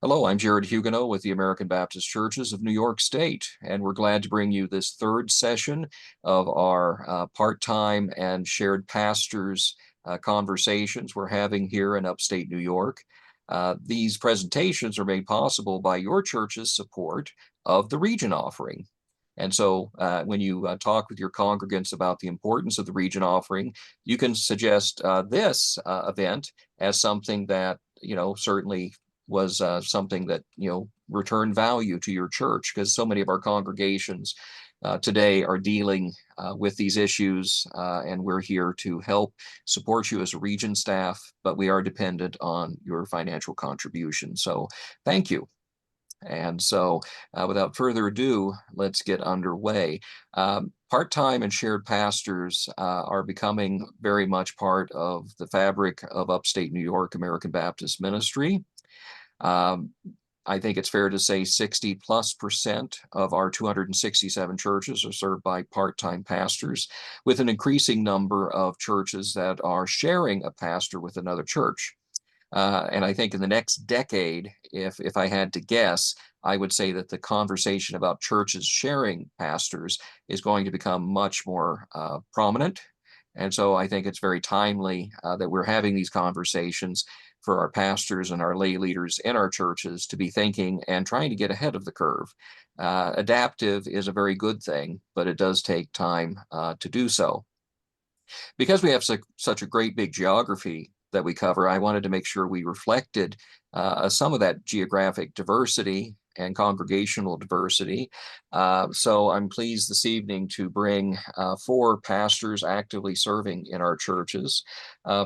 Hello, I'm Jared Huguenot with the American Baptist Churches of New York State, and we're glad to bring you this third session of our part-time and shared pastors conversations we're having here in upstate New York. These presentations are made possible by your church's support of the Region Offering. And so when you talk with your congregants about the importance of the Region Offering, you can suggest this event as something that, certainly was something that, returned value to your church, because so many of our congregations today are dealing with these issues, and we're here to help support you as a region staff, but we are dependent on your financial contribution. So thank you. And so without further ado, let's get underway. Part-time and shared pastors are becoming very much part of the fabric of upstate New York American Baptist ministry. Um, I think it's fair to say 60+% of our 267 churches are served by part-time pastors, with an increasing number of churches that are sharing a pastor with another church. And I think in the next decade, if I had to guess, I would say that the conversation about churches sharing pastors is going to become much more prominent. And so I think it's very timely that we're having these conversations for our pastors and our lay leaders in our churches to be thinking and trying to get ahead of the curve. Adaptive is a very good thing, but it does take time to do so. Because we have such a great big geography that we cover, I wanted to make sure we reflected some of that geographic diversity and congregational diversity. So I'm pleased this evening to bring four pastors actively serving in our churches.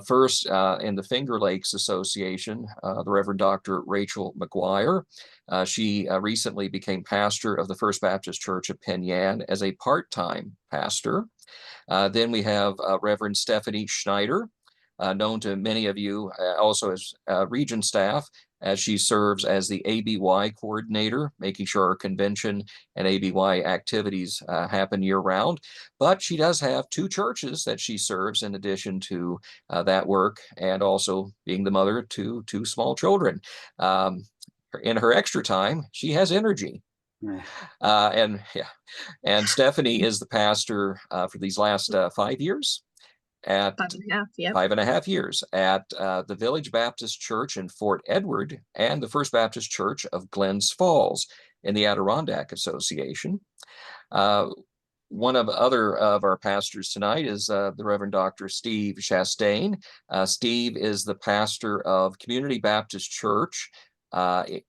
First, in the Finger Lakes Association, the Reverend Dr. Rachel McGuire. She recently became pastor of the First Baptist Church of Penn Yan as a part-time pastor. Then we have Reverend Stephanie Schneider, known to many of you also as region staff, as she serves as the ABY coordinator, making sure our convention and ABY activities happen year-round. But she does have two churches that she serves in addition to that work, and also being the mother to two small children. In her extra time, she has energy. And Stephanie is the pastor for these last 5 years at 5.5, yep. 5.5 years at the Village Baptist Church in Fort Edward and the First Baptist Church of Glens Falls in the Adirondack Association. One of our pastors tonight is the Reverend Dr. Steve Chastain. Steve is the pastor of Community Baptist Church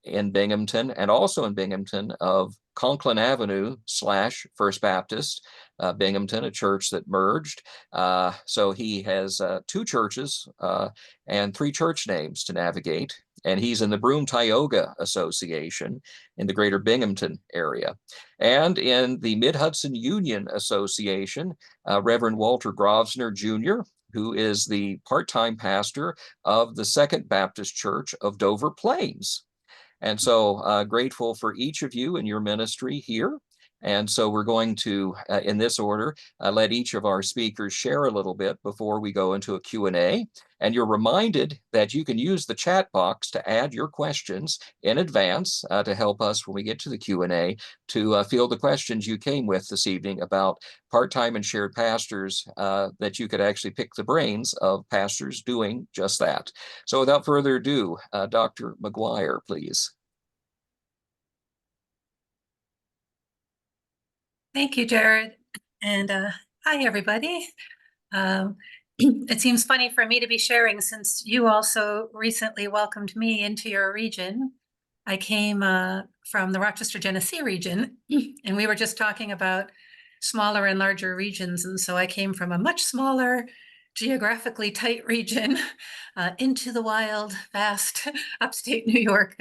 in Binghamton, and also in Binghamton of Conklin Avenue / First Baptist Binghamton, a church that merged. So he has two churches and three church names to navigate. And he's in the Broome Tioga Association in the greater Binghamton area. And in the Mid-Hudson Union Association, Reverend Walter Grosvenor Jr., who is the part-time pastor of the Second Baptist Church of Dover Plains. And so grateful for each of you and your ministry here. And so we're going to, in this order, let each of our speakers share a little bit before we go into a Q&A. And you're reminded that you can use the chat box to add your questions in advance to help us when we get to the Q&A to field the questions you came with this evening about part-time and shared pastors, that you could actually pick the brains of pastors doing just that. So without further ado, Dr. McGuire, please. Thank you, Jared. And hi, everybody. It seems funny for me to be sharing since you also recently welcomed me into your region. I came from the Rochester, Genesee region, and we were just talking about smaller and larger regions. And so I came from a much smaller, geographically tight region into the wild, vast upstate New York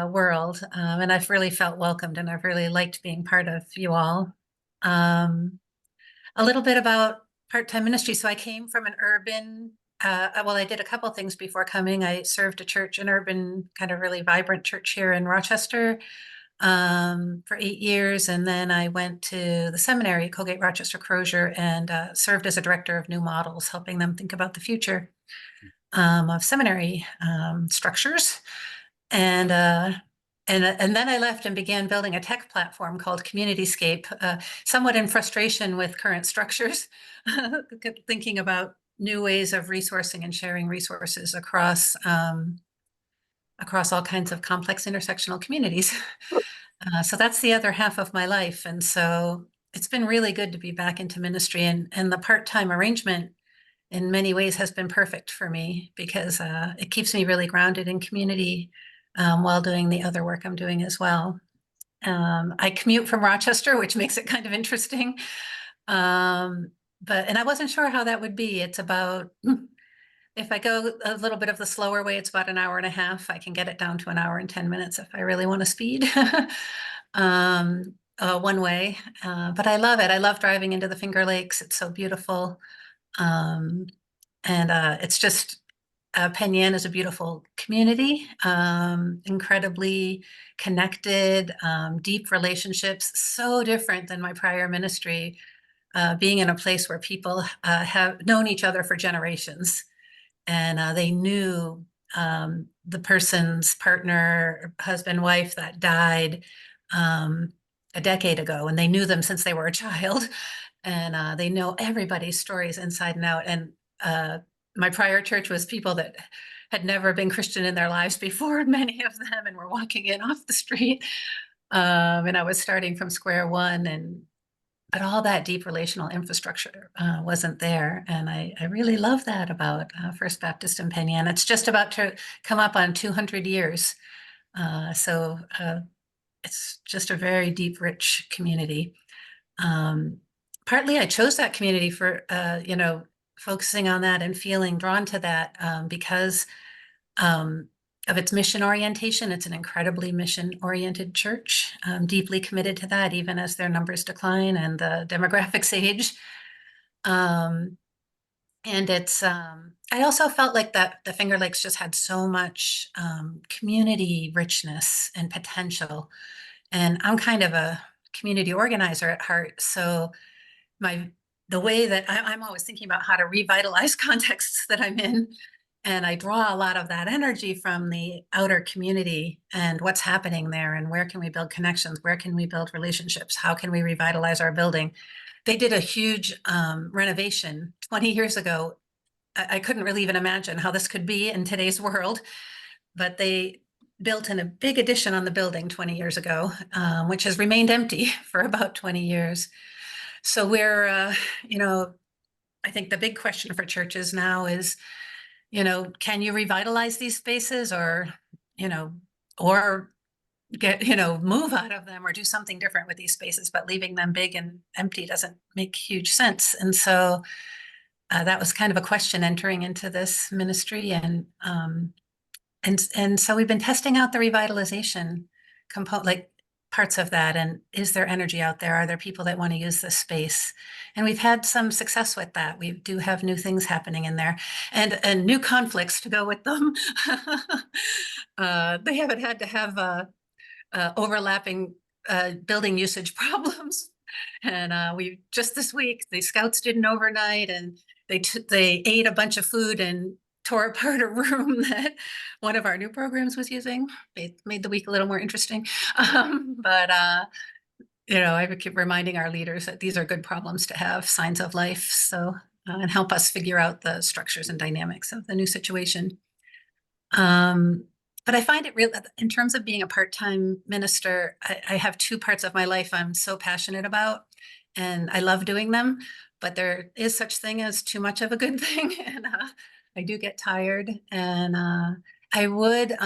world. And I've really felt welcomed, and I've really liked being part of you all. A little bit about part-time ministry. So I came from an urban, well, I did a couple things before coming. I served a church, an urban, kind of really vibrant church here in Rochester for 8 years. And then I went to the seminary, Colgate Rochester Crozier, and served as a director of new models, helping them think about the future of seminary structures. And and then I left and began building a tech platform called Communityscape, somewhat in frustration with current structures, thinking about new ways of resourcing and sharing resources across all kinds of complex intersectional communities. So that's the other half of my life. And so it's been really good to be back into ministry, and the part-time arrangement in many ways has been perfect for me because it keeps me really grounded in community while doing the other work I'm doing as well. I commute from Rochester, which makes it kind of interesting. And I wasn't sure how that would be. It's about, if I go a little bit of the slower way, it's about an hour and a half. I can get it down to an hour and 10 minutes if I really want to speed. One way, but I love it. I love driving into the Finger Lakes. It's so beautiful. Um, and it's just Penn Yan is a beautiful community, incredibly connected, deep relationships, so different than my prior ministry, being in a place where people have known each other for generations, and they knew the person's partner, husband, wife that died um, a decade ago, and they knew them since they were a child, and they know everybody's stories inside and out. And my prior church was people that had never been Christian in their lives before, many of them, and were walking in off the street. And I was starting from square one, and but all that deep relational infrastructure wasn't there. And I really love that about First Baptist in Penn Yan. It's just about to come up on 200 years. So it's just a very deep, rich community. Um, Partly I chose that community for, focusing on that and feeling drawn to that because um, of its mission orientation. It's an incredibly mission-oriented church, deeply committed to that, even as their numbers decline and the demographics age. Um, and I also felt like that the Finger Lakes just had so much community richness and potential. And I'm kind of a community organizer at heart. So my the way that I'm always thinking about how to revitalize contexts that I'm in. And I draw a lot of that energy from the outer community and what's happening there, and where can we build connections? Where can we build relationships? How can we revitalize our building? They did a huge renovation 20 years ago. I couldn't really even imagine how this could be in today's world, but they built in a big addition on the building 20 years ago, which has remained empty for about 20 years. So I think the big question for churches now is, can you revitalize these spaces, you know, or get, move out of them or do something different with these spaces, but leaving them big and empty doesn't make huge sense. And so that was kind of a question entering into this ministry. And so we've been testing out the revitalization component, like parts of that. And is there energy out there? Are there people that want to use this space? And we've had some success with that. We do have new things happening in there, and new conflicts to go with them. They haven't had to have overlapping building usage problems. And we just this week, the scouts did an overnight, and they ate a bunch of food and tore apart a room that one of our new programs was using. It made the week a little more interesting. But I keep reminding our leaders that these are good problems to have, signs of life. So and help us figure out the structures and dynamics of the new situation. But I find it real in terms of being a part-time minister. I have two parts of my life I'm so passionate about, and I love doing them. But there is such thing as too much of a good thing, and I do get tired. And I would.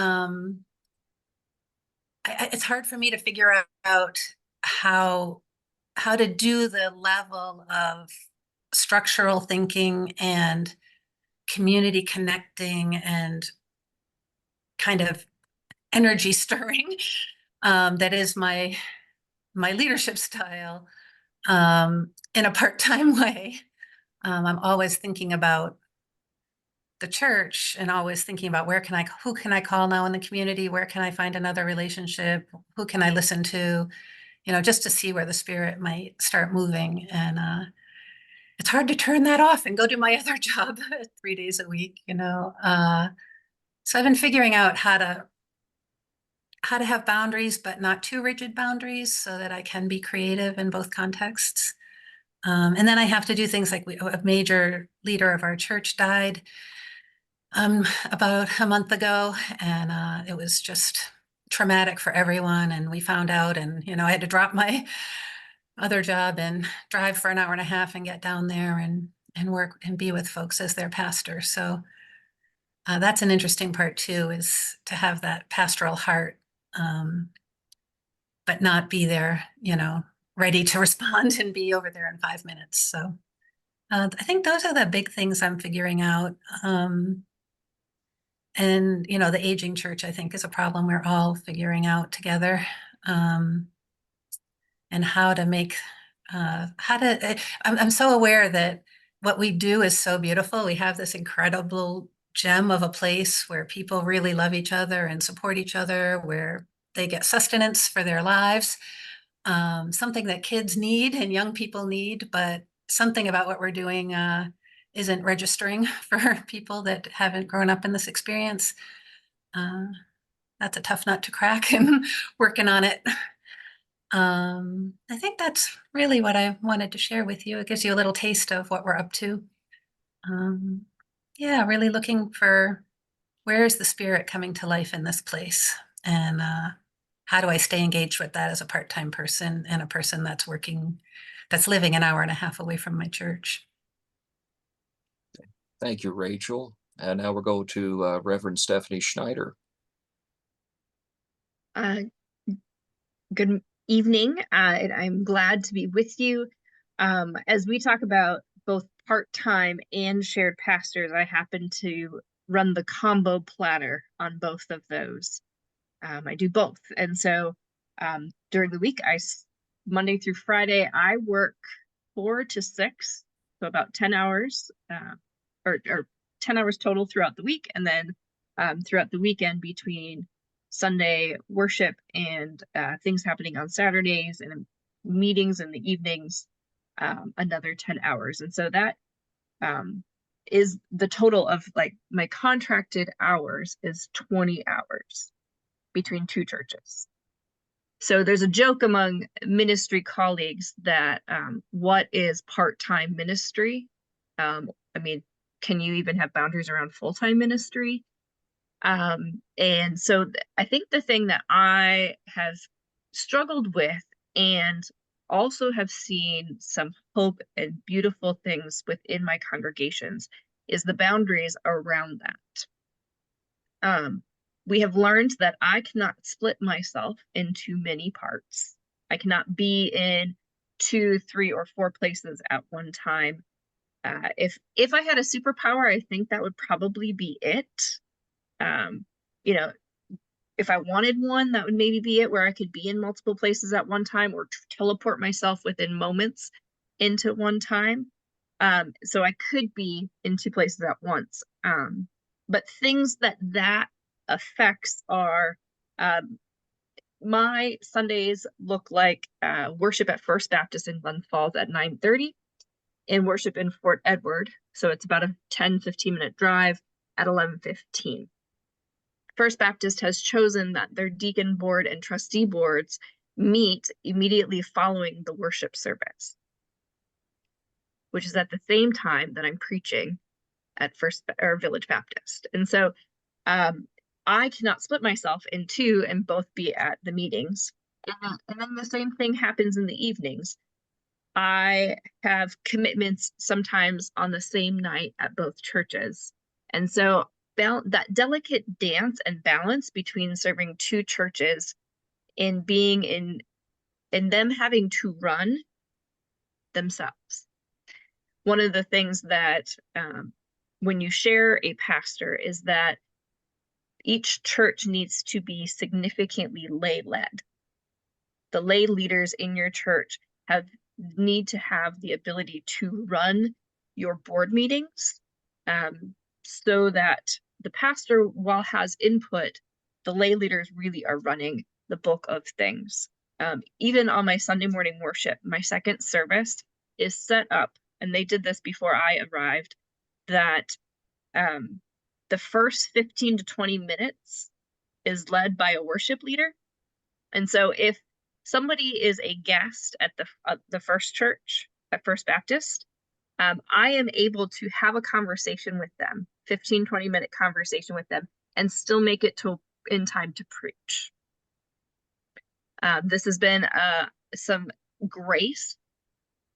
It's hard for me to figure out how to do the level of structural thinking and community connecting and kind of energy stirring that is my leadership style in a part-time way. I'm always thinking about the church and always thinking about who can I call now in the community? Where can I find another relationship? Who can I listen to? Just to see where the spirit might start moving. And it's hard to turn that off and go do my other job 3 days a week. So I've been figuring out how to how to have boundaries, but not too rigid boundaries so that I can be creative in both contexts. And then I have to do things like a major leader of our church died about a month ago, and it was just traumatic for everyone. And we found out, and I had to drop my other job and drive for an hour and a half and get down there and work and be with folks as their pastor. So that's an interesting part too, is to have that pastoral heart, but not be there, ready to respond and be over there in 5 minutes. So I think those are the big things I'm figuring out. And the aging church, I think, is a problem we're all figuring out together. And how to make, I'm so aware that what we do is so beautiful. We have this incredible gem of a place where people really love each other and support each other, where they get sustenance for their lives, something that kids need and young people need, but something about what we're doing isn't registering for people that haven't grown up in this experience. That's a tough nut to crack and working on it. I think that's really what I wanted to share with you. It gives you a little taste of what we're up to. Yeah, really looking for where is the spirit coming to life in this place, and how do I stay engaged with that as a part-time person and a person that's living an hour and a half away from my church. Thank you, Rachel. And now we'll go to Reverend Stephanie Schneider. Good evening, and I'm glad to be with you. As we talk about both part-time and shared pastors, I happen to run the combo planner on both of those. I do both. And so during the week, Monday through Friday, I work 4 to 6, so about 10 hours, or 10 hours total throughout the week. And then throughout the weekend between Sunday worship and things happening on Saturdays and meetings in the evenings, another 10 hours. And so that is the total of, like, my contracted hours is 20 hours between 2 churches. So there's a joke among ministry colleagues that what is part-time ministry? I mean, can you even have boundaries around full-time ministry? And so I think the thing that I have struggled with, and also have seen some hope and beautiful things within my congregations, is the boundaries around that. We have learned that I cannot split myself into many parts. I cannot be in 2, 3, or 4 places at one time. If I had a superpower, I think that would probably be it. If I wanted one, that would maybe be it, where I could be in multiple places at one time, or teleport myself within moments into one time. So I could be in 2 places at once. But things that affects are, my Sundays look like worship at First Baptist in Glens Falls at 9:30, and worship in Fort Edward. So it's about a 10-15 minute drive at 11:15. First Baptist has chosen that their deacon board and trustee boards meet immediately following the worship service, which is at the same time that I'm preaching at Village Baptist. And so I cannot split myself in 2 and both be at the meetings. And then the same thing happens in the evenings. I have commitments sometimes on the same night at both churches. And so that delicate dance and balance between serving 2 churches and being in them having to run themselves. One of the things that when you share a pastor is that each church needs to be significantly lay-led. The lay leaders in your church need to have the ability to run your board meetings, so that the pastor, while has input, the lay leaders really are running the bulk of things. Even on my Sunday morning worship, my second service is set up, and they did this before I arrived, that the first 15 to 20 minutes is led by a worship leader. And so if somebody is a guest at the First Church, at First Baptist, I am able to have a conversation with them, 15-20 minute conversation with them, and still make it to in time to preach. This has been some grace.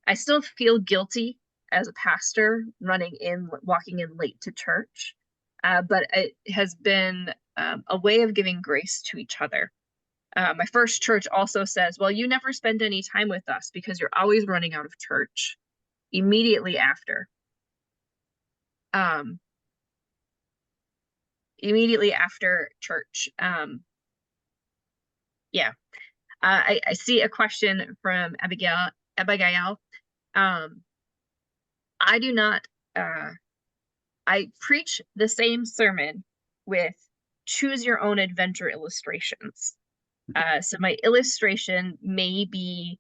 I still feel guilty as a pastor walking in late to church, but it has been a way of giving grace to each other. My first church also says, well, you never spend any time with us because you're always running out of church immediately after. Immediately after church. Yeah. I see a question from Abigail. I do not, I preach the same sermon with choose your own adventure illustrations. So my illustration may be,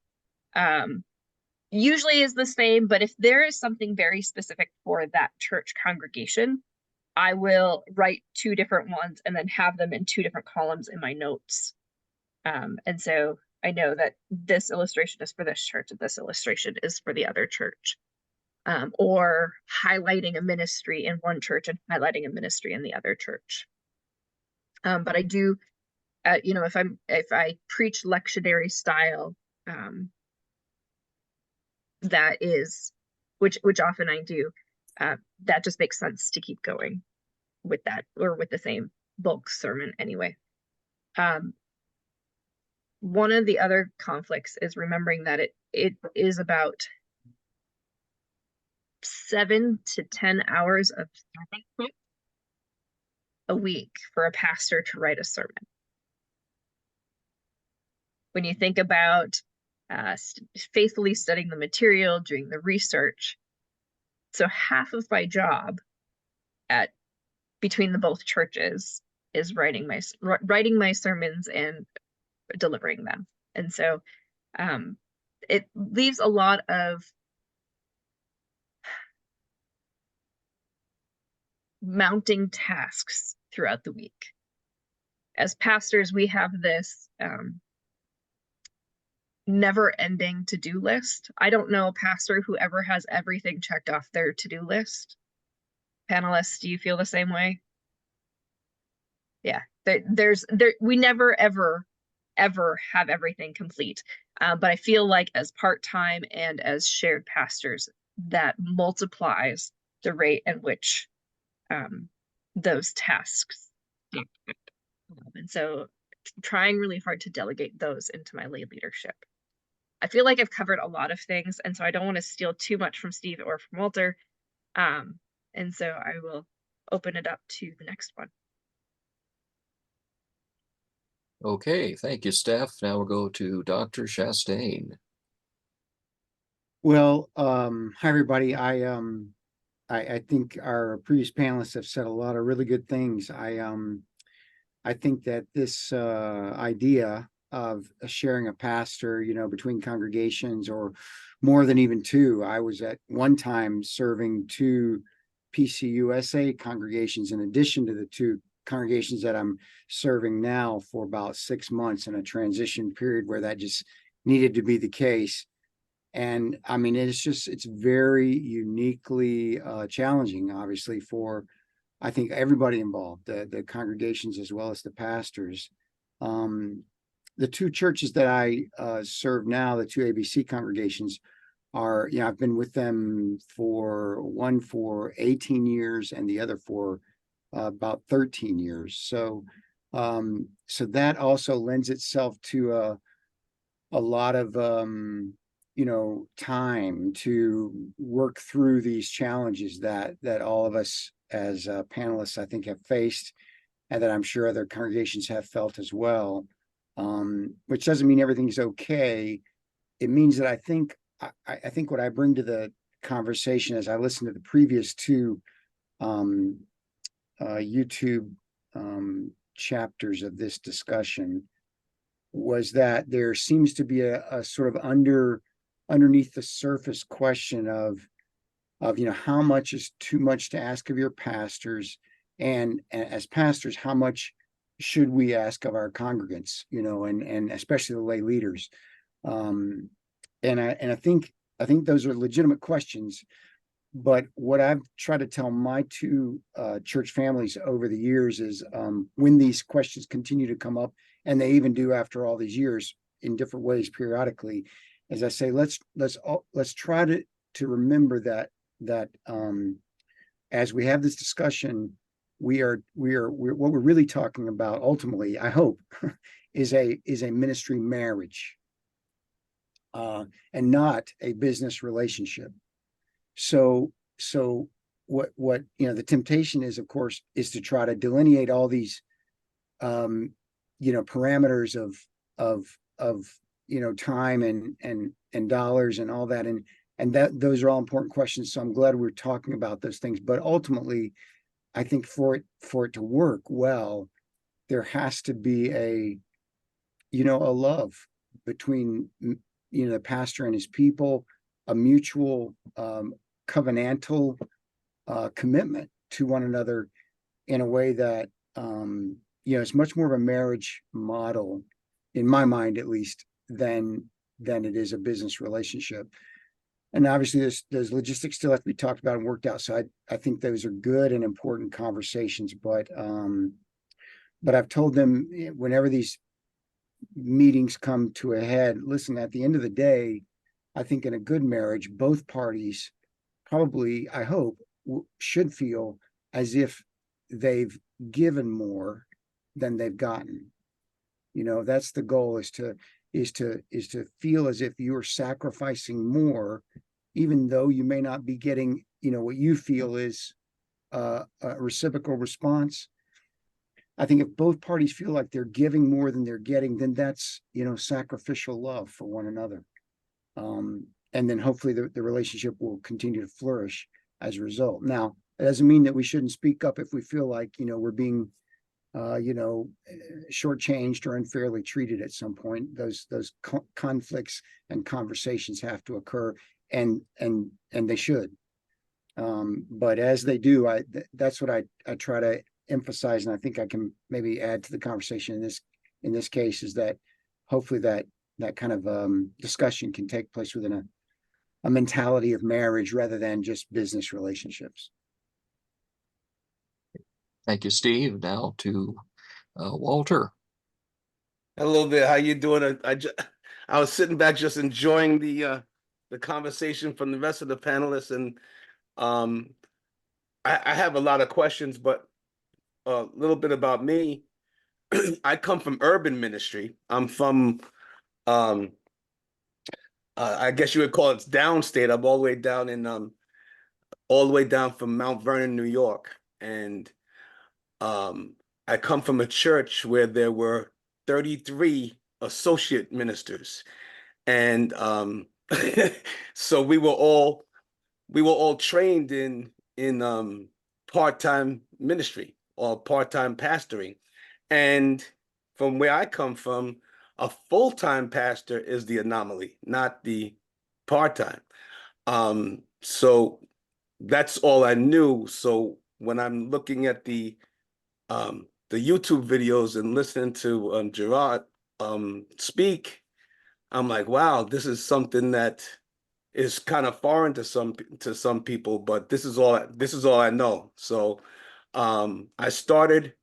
usually is the same, but if there is something very specific for that church congregation, I will write 2 different ones and then have them in 2 different columns in my notes. And so I know that this illustration is for this church and this illustration is for the other church. Or highlighting a ministry in one church and highlighting a ministry in the other church. But I do, you know, if I preach lectionary style, that is, which often I do, that just makes sense to keep going with that, or with the same bulk sermon anyway. One of the other conflicts is remembering that it is about 7 to 10 hours of a week for a pastor to write a sermon. When you think about faithfully studying the material, doing the research, so half of my job between the both churches is writing my sermons and delivering them. And so it leaves a lot of mounting tasks throughout the week. As pastors, we have this never-ending to-do list. I don't know a pastor who ever has everything checked off their to-do list. Panelists, do you feel the same way? Yeah, we never ever have everything complete. But I feel like as part-time and as shared pastors, that multiplies the rate at which those tasks. And so trying really hard to delegate those into my lay leadership. I feel like I've covered a lot of things, and so I don't want to steal too much from Steve or from Walter. And so I will open it up to the next one. Okay, thank you, Steph. Now we'll go to Dr. Chastain. Well, hi everybody. I think our previous panelists have said a lot of really good things. I think that this idea of sharing a pastor, you know, between congregations or more than even 2. I was at one time serving 2 PCUSA congregations in addition to the 2 congregations that I'm serving now for about 6 months in a transition period where that just needed to be the case. And I mean, it's very uniquely challenging, obviously, for I think everybody involved, the congregations as well as the pastors. The 2 churches that I serve now, the 2 ABC congregations, are, you know, I've been with them one for 18 years and the other for about 13 years. So that also lends itself to a lot of you know, time to work through these challenges that all of us as panelists, I think, have faced, and that I'm sure other congregations have felt as well. Which doesn't mean everything's okay. It means that I think what I bring to the conversation as I listen to the previous 2 YouTube chapters of this discussion was that there seems to be a sort of underneath the surface question of, you know, how much is too much to ask of your pastors, and as pastors, how much should we ask of our congregants, and especially the lay leaders. And I think those are legitimate questions. But what I've tried to tell my two church families over the years is, when these questions continue to come up, and they even do after all these years in different ways periodically, as I say, let's try to remember that as we have this discussion, we're what we're really talking about ultimately, I hope, is a ministry marriage, and not a business relationship. So what the temptation is, of course, is to try to delineate all these parameters of time and dollars and all that, and that those are all important questions. So I'm glad we're talking about those things. But ultimately, I think for it to work well, there has to be a love between the pastor and his people, a mutual covenantal commitment to one another in a way that it's much more of a marriage model, in my mind at least, than it is a business relationship. And obviously those logistics still have to be talked about and worked out. So I think those are good and important conversations. But I've told them, whenever these meetings come to a head, listen, at the end of the day, I think in a good marriage, both parties probably, I hope, should feel as if they've given more than they've gotten. That's the goal, is to feel as if you're sacrificing more, even though you may not be getting, what you feel is a reciprocal response. I think if both parties feel like they're giving more than they're getting, then that's, sacrificial love for one another. And then hopefully the relationship will continue to flourish as a result. Now, it doesn't mean that we shouldn't speak up if we feel like, we're being, shortchanged or unfairly treated at some point. Those conflicts and conversations have to occur, and they should. But as they do, that's what I try to emphasize, and I think I can maybe add to the conversation in this case, is that hopefully that kind of discussion can take place within a mentality of marriage rather than just business relationships. Thank you, Steve. Now to Walter. Hello there. How you doing? I was sitting back just enjoying the conversation from the rest of the panelists, and I have a lot of questions, but a little bit about me. I come from urban ministry. I'm from I guess you would call it downstate. I'm all the way down in all the way down from Mount Vernon, New York, and I come from a church where there were 33 associate ministers, and so we were all trained in part-time ministry or part-time pastoring. And from where I come from, a full-time pastor is the anomaly, not the part-time. So that's all I knew. So when I'm looking at the YouTube videos and listening to Gerard speak, I'm like, wow, this is something that is kind of foreign to some people, but this is all I know. So I started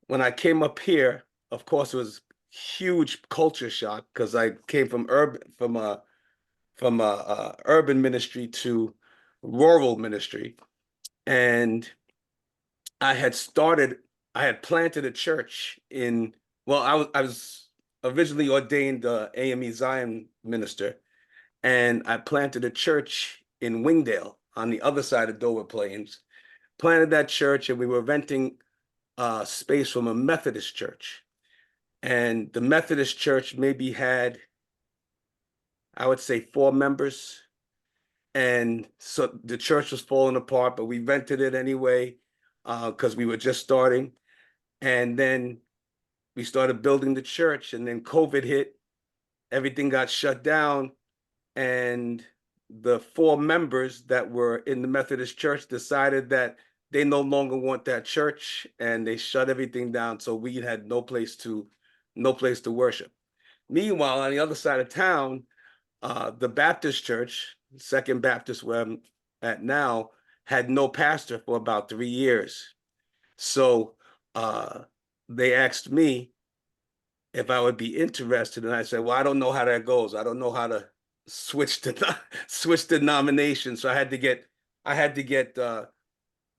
when I came up here. Of course, it was huge culture shock because I came from urban ministry to rural ministry, and I had planted a church in, well, I was originally ordained AME Zion minister, and I planted a church in Wingdale on the other side of Dover Plains. Planted that church, and we were renting space from a Methodist church. And the Methodist church maybe had, I would say, 4 members. And so the church was falling apart, but we rented it anyway because we were just starting. And then we started building the church, and then COVID hit. Everything got shut down. And the 4 members that were in the Methodist church decided that they no longer want that church, and they shut everything down. So we had no place to worship. Meanwhile, on the other side of town, the Baptist church, Second Baptist, where I'm at now, had no pastor for about 3 years. So they asked me if I would be interested, and I said, "Well, I don't know how that goes. I don't know how to switch to switch denominations." So I had to get uh,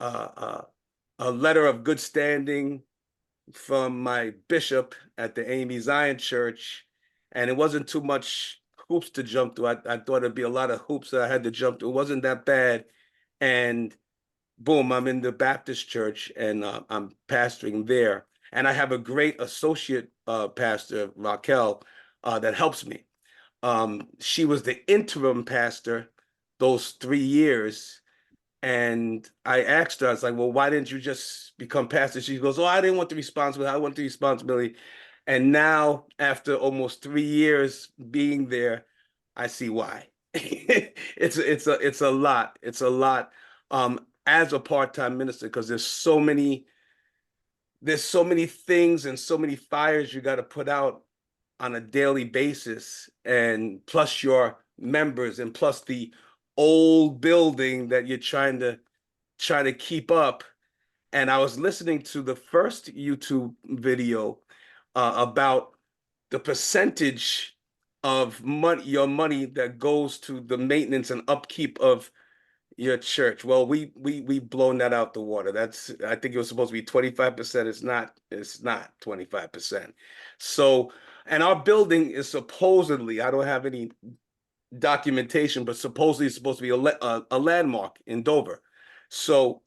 a letter of good standing from my bishop at the AME Zion Church, and it wasn't too much hoops to jump through. I thought it'd be a lot of hoops that I had to jump through. It wasn't that bad, and boom, I'm in the Baptist church, and I'm pastoring there. And I have a great associate pastor, Raquel, that helps me. She was the interim pastor those 3 years. And I asked her, I was like, well, why didn't you just become pastor? She goes, oh, I didn't want the responsibility. I want the responsibility. And now, after almost 3 years being there, I see why. It's a lot. It's a lot as a part-time minister, because there's so many things and so many fires you got to put out on a daily basis, and plus your members, and plus the old building that you're trying to keep up. And I was listening to the first YouTube video about the percentage of your money that goes to the maintenance and upkeep of your church. Well, we've blown that out the water. I think it was supposed to be 25%. It's not 25%. So, and our building is supposedly, I don't have any documentation, but supposedly it's supposed to be a landmark in Dover. So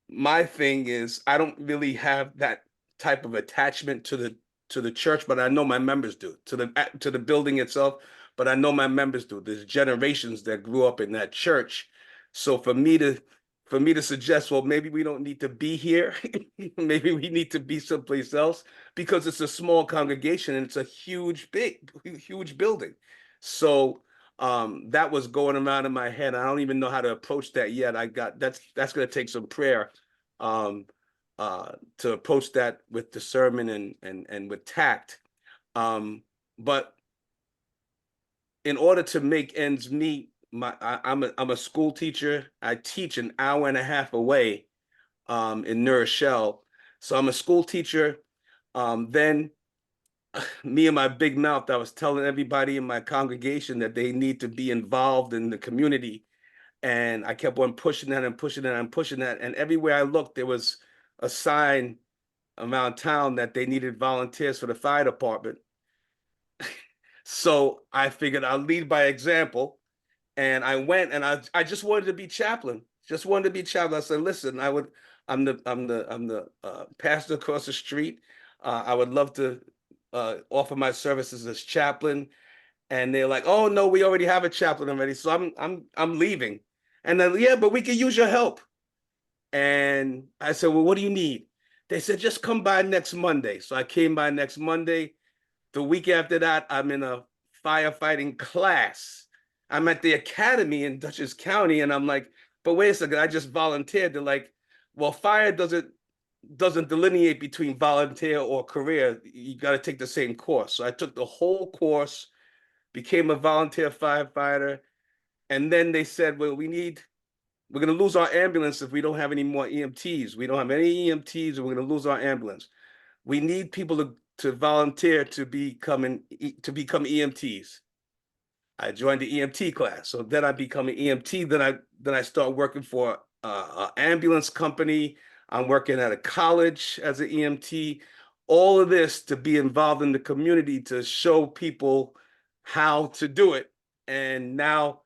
my thing is, I don't really have that type of attachment to the church, but I know my members do, to the building itself, but I know my members do. There's generations that grew up in that church. So for me to suggest, well, maybe we don't need to be here, maybe we need to be someplace else, because it's a small congregation and it's a huge building. So that was going around in my head. I don't even know how to approach that yet. That's going to take some prayer um to approach that with discernment and with tact. But in order to make ends meet, I'm a school teacher. I teach an hour and a half away in New Rochelle. So I'm a school teacher. Then me and my big mouth, I was telling everybody in my congregation that they need to be involved in the community. And I kept on pushing that and pushing that and pushing that. And everywhere I looked, there was a sign around town that they needed volunteers for the fire department. So I figured I'll lead by example. And I went, and I just wanted to be chaplain. Just wanted to be chaplain. I said, listen, I'm the pastor across the street. I would love to offer my services as chaplain. And they're like, oh no, we already have a chaplain already. So I'm leaving. And then, yeah, but we could use your help. And I said, well, what do you need? They said, just come by next Monday. So I came by next Monday. The week after that, I'm in a firefighting class. I'm at the academy in Dutchess County, and I'm like, but wait a second, I just volunteered. They're like, well, fire doesn't delineate between volunteer or career. You got to take the same course. So I took the whole course, became a volunteer firefighter, and then they said, well, we're going to lose our ambulance if we don't have any more EMTs. We don't have any EMTs, and we're going to lose our ambulance. We need people to volunteer to become EMTs. I joined the EMT class. So then I become an EMT. Then I start working for an ambulance company. I'm working at a college as an EMT. All of this to be involved in the community, to show people how to do it. And now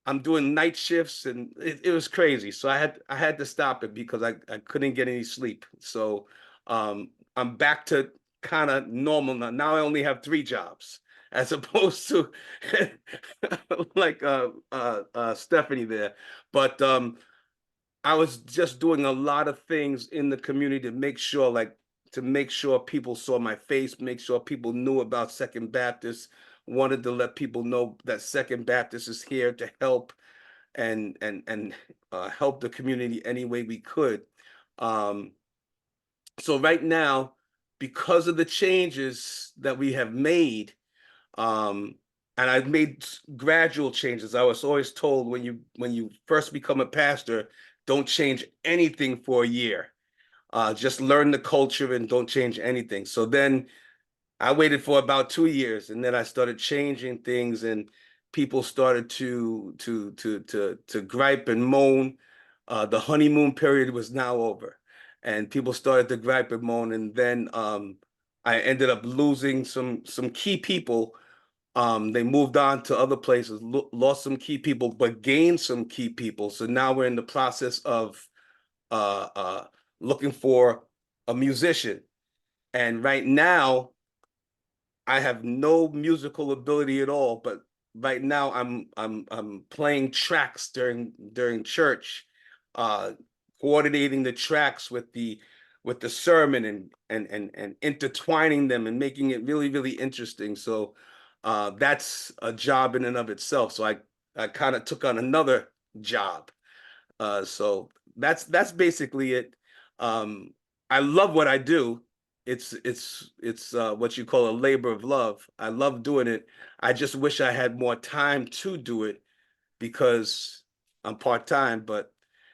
I'm doing night shifts, and it was crazy. So I had to stop it because I couldn't get any sleep. So I'm back to kind of normal now. Now I only have 3 jobs, as opposed to like Stephanie there. But I was just doing a lot of things in the community to make sure people saw my face, make sure people knew about Second Baptist, wanted to let people know that Second Baptist is here to help. and help the community any way we could. So right now, because of the changes that we have made, and I've made gradual changes. I was always told when you first become a pastor, don't change anything for a year. Just learn the culture and don't change anything. So then I waited for about 2 years, and then I started changing things, and people started to gripe and moan. The honeymoon period was now over, and people started to gripe and moan, and then I ended up losing some key people. They moved on to other places, lost some key people, but gained some key people. So now we're in the process of uh, uh, looking for a musician, and right now I have no musical ability at all, but right now I'm playing tracks during church, uh, coordinating the tracks with the sermon and intertwining them and making it really, really interesting. So that's a job in and of itself. So I kind of took on another job. So that's basically it. Um, I love what I do. It's what you call a labor of love. I love doing it. I just wish I had more time to do it because I'm part-time. But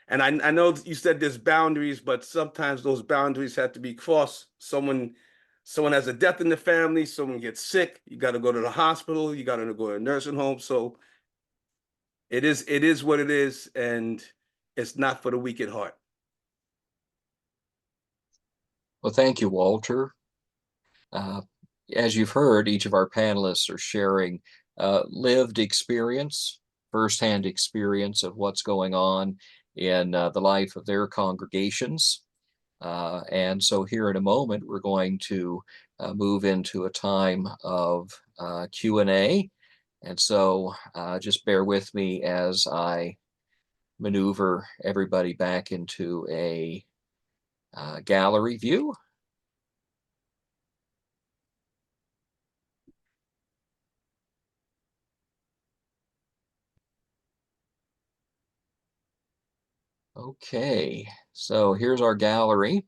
and I know you said there's boundaries, but sometimes those boundaries have to be crossed. Someone has a death in the family, someone gets sick, you got to go to the hospital, you got to go to a nursing home. So it is what it is, and it's not for the weak at heart. Well, thank you, Walter. Uh, as you've heard, each of our panelists are sharing lived experience, firsthand experience of what's going on in the life of their congregations. And so here in a moment, we're going to move into a time of Q&A. And so just bear with me as I maneuver everybody back into a gallery view. Okay, so here's our gallery,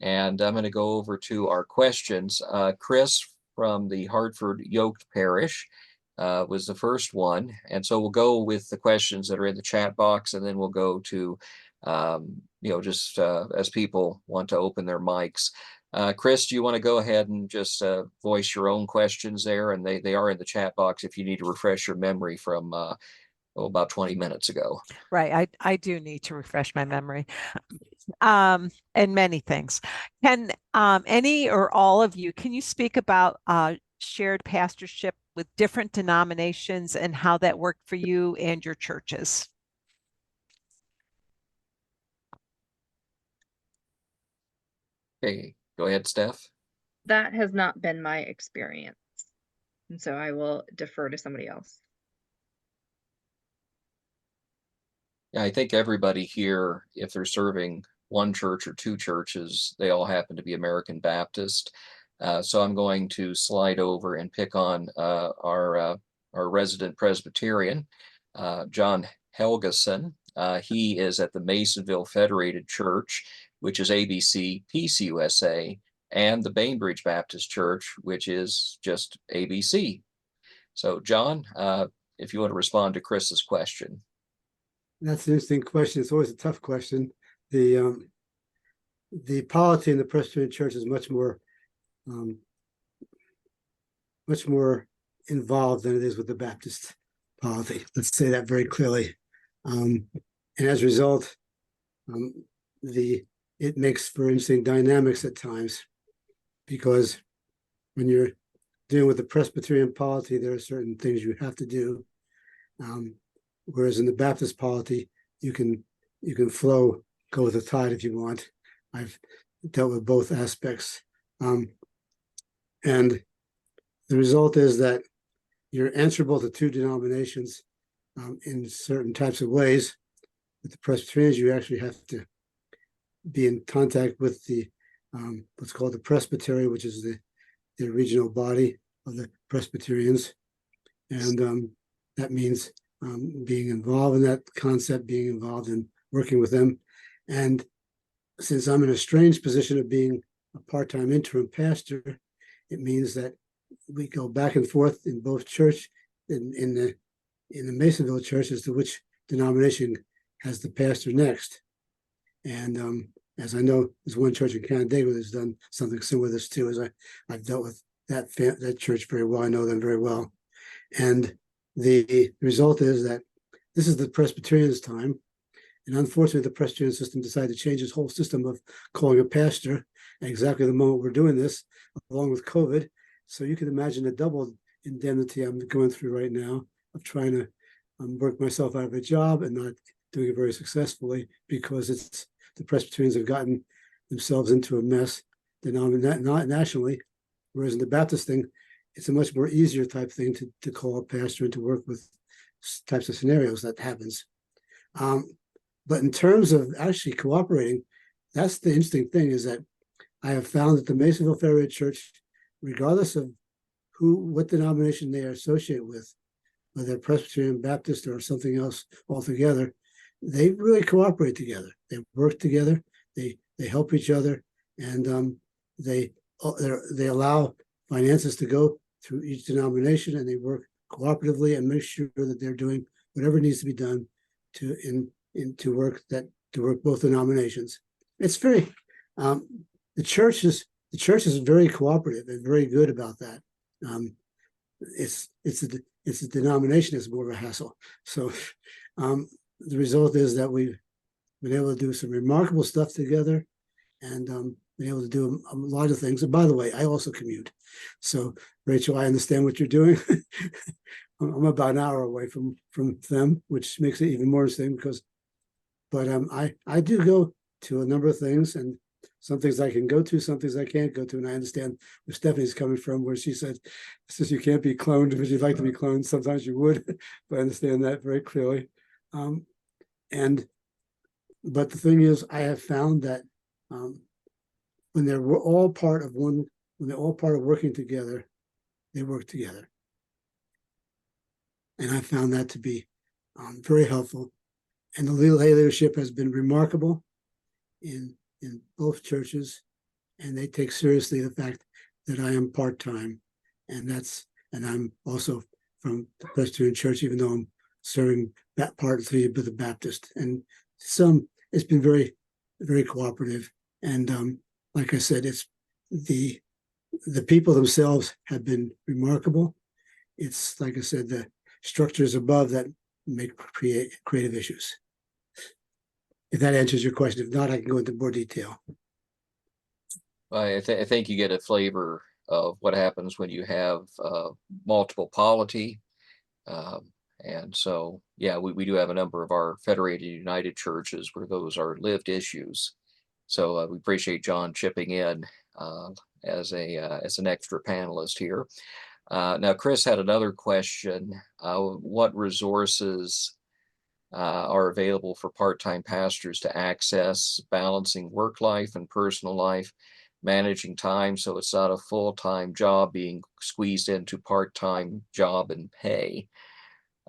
and I'm going to go over to our questions. Chris from the Hartford Yoked Parish was the first one, and so we'll go with the questions that are in the chat box, and then we'll go to, just as people want to open their mics. Chris, do you want to go ahead and just voice your own questions there? And they are in the chat box if you need to refresh your memory from about 20 minutes ago. Right. I do need to refresh my memory. And many things. Can any or all of you, can you speak about shared pastorship with different denominations and how that worked for you and your churches? Okay, go ahead, Steph. That has not been my experience. And so I will defer to somebody else. Yeah, I think everybody here, if they're serving one church or two churches, they all happen to be American Baptist. So I'm going to slide over and pick on our resident Presbyterian, John Helgeson. He is at the Masonville Federated Church, which is ABC PCUSA, and the Bainbridge Baptist Church, which is just ABC. So John, if you want to respond to Chris's question. That's an interesting question. It's always a tough question. The polity in the Presbyterian Church is much more involved than it is with the Baptist polity. Let's say that very clearly. And as a result, it makes for interesting dynamics at times, because when you're dealing with the Presbyterian polity, there are certain things you have to do. Whereas in the Baptist polity, you can flow, go with the tide if you want. I've dealt with both aspects. And the result is that you're answerable to two denominations in certain types of ways. With the Presbyterians, you actually have to be in contact with the what's called the Presbytery, which is the regional body of the Presbyterians. And that means being involved in that concept, being involved in working with them. And since I'm in a strange position of being a part-time interim pastor, it means that we go back and forth in both church, in the Masonville church, as to which denomination has the pastor next. And as I know, there's one church in Canandaigua that's done something similar to this too, as I've dealt with that church very well. I know them very well. And the result is that this is the Presbyterians' time. And unfortunately, the Presbyterian system decided to change its whole system of calling a pastor at exactly the moment we're doing this, along with COVID. So you can imagine the double indemnity I'm going through right now of trying to work myself out of a job and not doing it very successfully, because the Presbyterians have gotten themselves into a mess not nationally, whereas in the Baptist thing, it's a much more easier type thing to call a pastor and to work with types of scenarios that happens. But in terms of actually cooperating, that's the interesting thing, is that I have found that the Masonville Federated Church, regardless of what denomination they are associated with, whether they're Presbyterian, Baptist, or something else altogether, they really cooperate together. They work together. They help each other, and they allow finances to go through each denomination, and they work cooperatively and make sure that they're doing whatever needs to be done to work both denominations. It's very the church is very cooperative and very good about that. It's the denomination is more of a hassle. So the result is that we've been able to do some remarkable stuff together, and been able to do a lot of things. And by the way, I also commute. So Rachel, I understand what you're doing. I'm about an hour away from them, which makes it even more interesting but I do go to a number of things, and some things I can go to, some things I can't go to. And I understand where Stephanie's coming from, where she said, since you can't be cloned, but you'd like to be cloned, sometimes you would, but I understand that very clearly. But the thing is, I have found that when they're all part of working together, they work together. And I found that to be very helpful. And the lay leadership has been remarkable in both churches, and they take seriously the fact that I am part-time, and I'm also from the Presbyterian Church, even though I'm serving that part of the Baptist. And it's been very, very cooperative. And like I said, it's the people themselves have been remarkable. It's like I said, the structures above that make creative issues. If that answers your question. If not, I can go into more detail. I think you get a flavor of what happens when you have multiple polity. And so, yeah, we do have a number of our Federated United churches where those are lived issues. So we appreciate John chipping in as an extra panelist here. Now, Chris had another question. What resources are available for part-time pastors to access, balancing work life and personal life, managing time so it's not a full-time job being squeezed into part-time job and pay?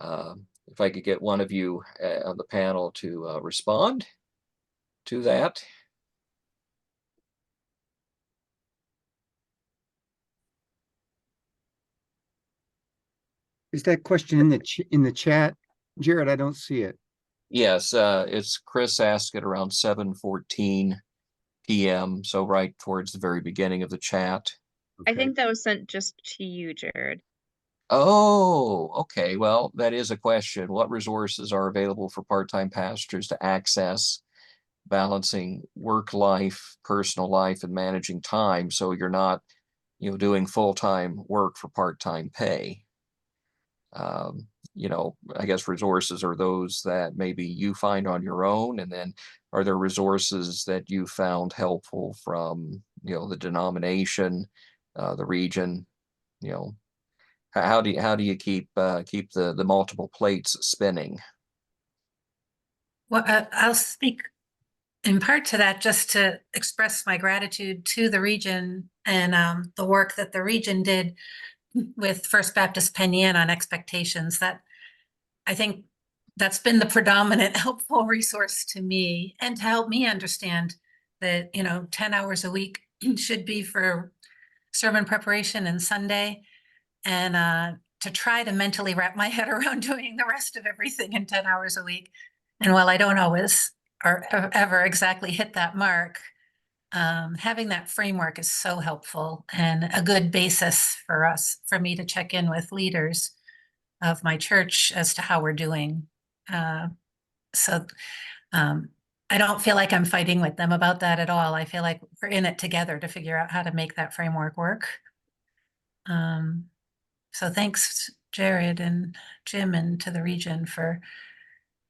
If I could get one of you on the panel to respond to that. Is that question in the chat, Jared? I don't see it. Yes, it's Chris asked it around 7:14 p.m. So right towards the very beginning of the chat. I Okay. think that was sent just to you, Jared. Oh, okay. Well, that is a question. What resources are available for part-time pastors to access, balancing work life, personal life, and managing time so you're not, doing full-time work for part-time pay? I guess resources are those that maybe you find on your own, and then are there resources that you found helpful from, the denomination, the region? How do you keep the multiple plates spinning? Well, I'll speak in part to that, just to express my gratitude to the region and the work that the region did with First Baptist Penn Yan on expectations. That I think that's been the predominant helpful resource to me and to help me understand that, 10 hours a week should be for sermon preparation and Sunday. And to try to mentally wrap my head around doing the rest of everything in 10 hours a week. And while I don't always or ever exactly hit that mark, having that framework is so helpful and a good basis for me to check in with leaders of my church as to how we're doing. So I don't feel like I'm fighting with them about that at all. I feel like we're in it together to figure out how to make that framework work. So thanks, Jared and Jim, and to the region for,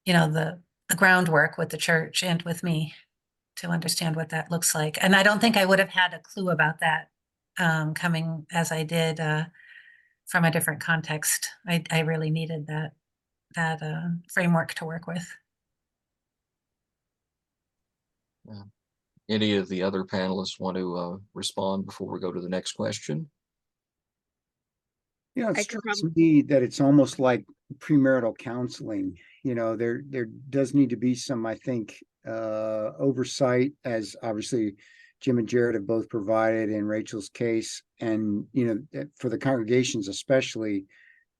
the groundwork with the church and with me to understand what that looks like. And I don't think I would have had a clue about that coming as I did from a different context. I really needed that framework to work with. Any of the other panelists want to respond before we go to the next question? You know, it I could strikes me that it's almost like premarital counseling. There does need to be some, I think, oversight, as obviously Jim and Jared have both provided in Rachel's case, and for the congregations especially,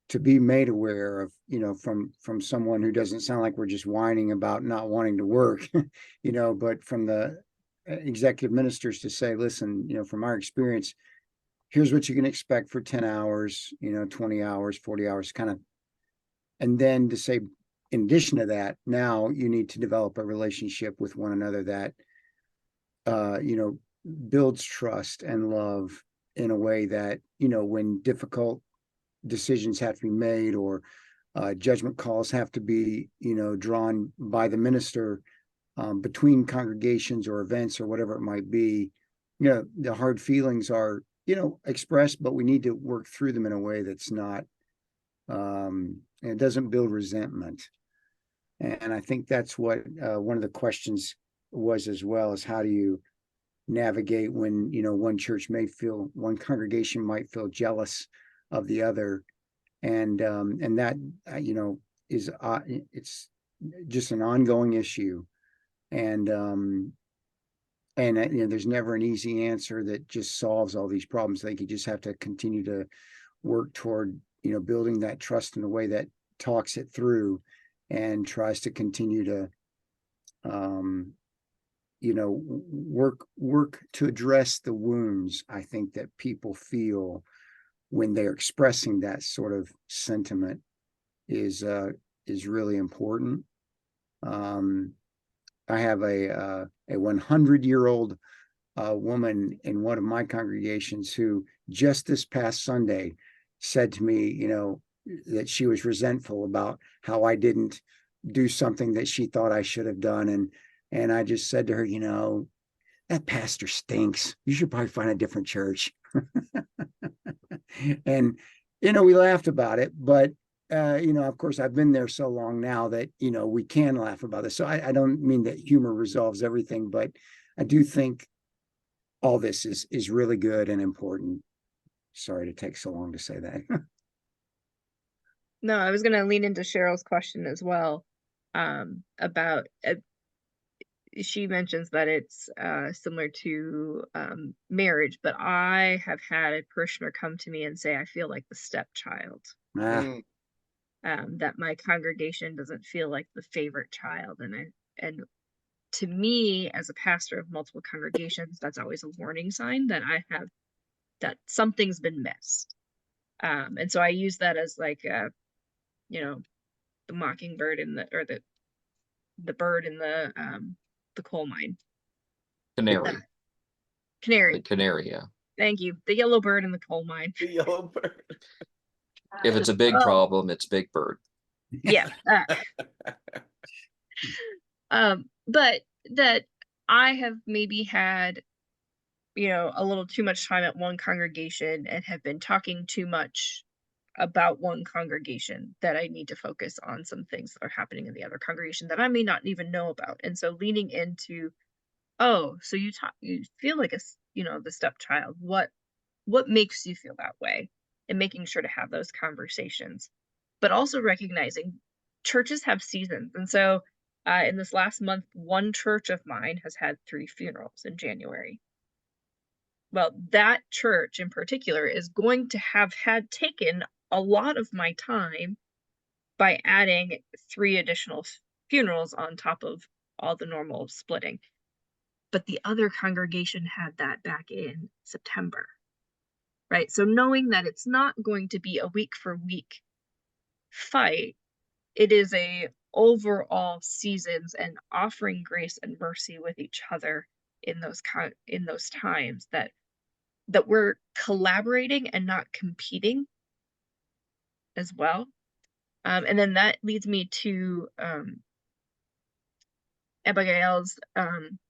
to be made aware of, from someone who doesn't sound like we're just whining about not wanting to work, but from the executive ministers to say, listen, from our experience, here's what you can expect for 10 hours, 20 hours, 40 hours, kind of. And then to say, in addition to that, now you need to develop a relationship with one another that, builds trust and love in a way that, when difficult decisions have to be made or judgment calls have to be, drawn by the minister between congregations or events or whatever it might be, the hard feelings are, expressed, but we need to work through them in a way that's not, it doesn't build resentment. And I think that's what one of the questions was as well, is how do you navigate when, one congregation might feel jealous of the other. And that, is, it's just an ongoing issue. And there's never an easy answer that just solves all these problems. I think you just have to continue to work toward, building that trust in a way that talks it through and tries to continue to, work to address the wounds, I think, that people feel when they're expressing that sort of sentiment is really important. I have a 100-year-old woman in one of my congregations who just this past Sunday said to me, that she was resentful about how I didn't do something that she thought I should have done. And I just said to her, that pastor stinks. You should probably find a different church. And, we laughed about it, but of course, I've been there so long now that, we can laugh about this. So I don't mean that humor resolves everything, but I do think all this is really good and important. Sorry to take so long to say that. No, I was going to lean into Cheryl's question as well, about, she mentions that it's similar to marriage, but I have had a parishioner come to me and say, I feel like the stepchild. That my congregation doesn't feel like the favorite child. And to me, as a pastor of multiple congregations, that's always a warning sign that that something's been missed. And so I use that as like, the mockingbird or the bird in the coal mine. Canary. Canary. The canary, yeah. Thank you. The yellow bird in the coal mine. The yellow bird. If it's a big problem, it's Big Bird. Yeah. But that I have maybe had, a little too much time at one congregation and have been talking too much about one congregation, that I need to focus on some things that are happening in the other congregation that I may not even know about. And so leaning into, oh, so you feel like the stepchild, what makes you feel that way, and making sure to have those conversations, but also recognizing churches have seasons. And so in this last month, one church of mine has had 3 funerals in January. Well, that church in particular is going to have had taken a lot of my time by adding 3 additional funerals on top of all the normal splitting. But the other congregation had that back in September, right? So knowing that it's not going to be a week for week fight, it is a overall seasons and offering grace and mercy with each other in those times that we're collaborating and not competing as well. And then that leads me to Abigail's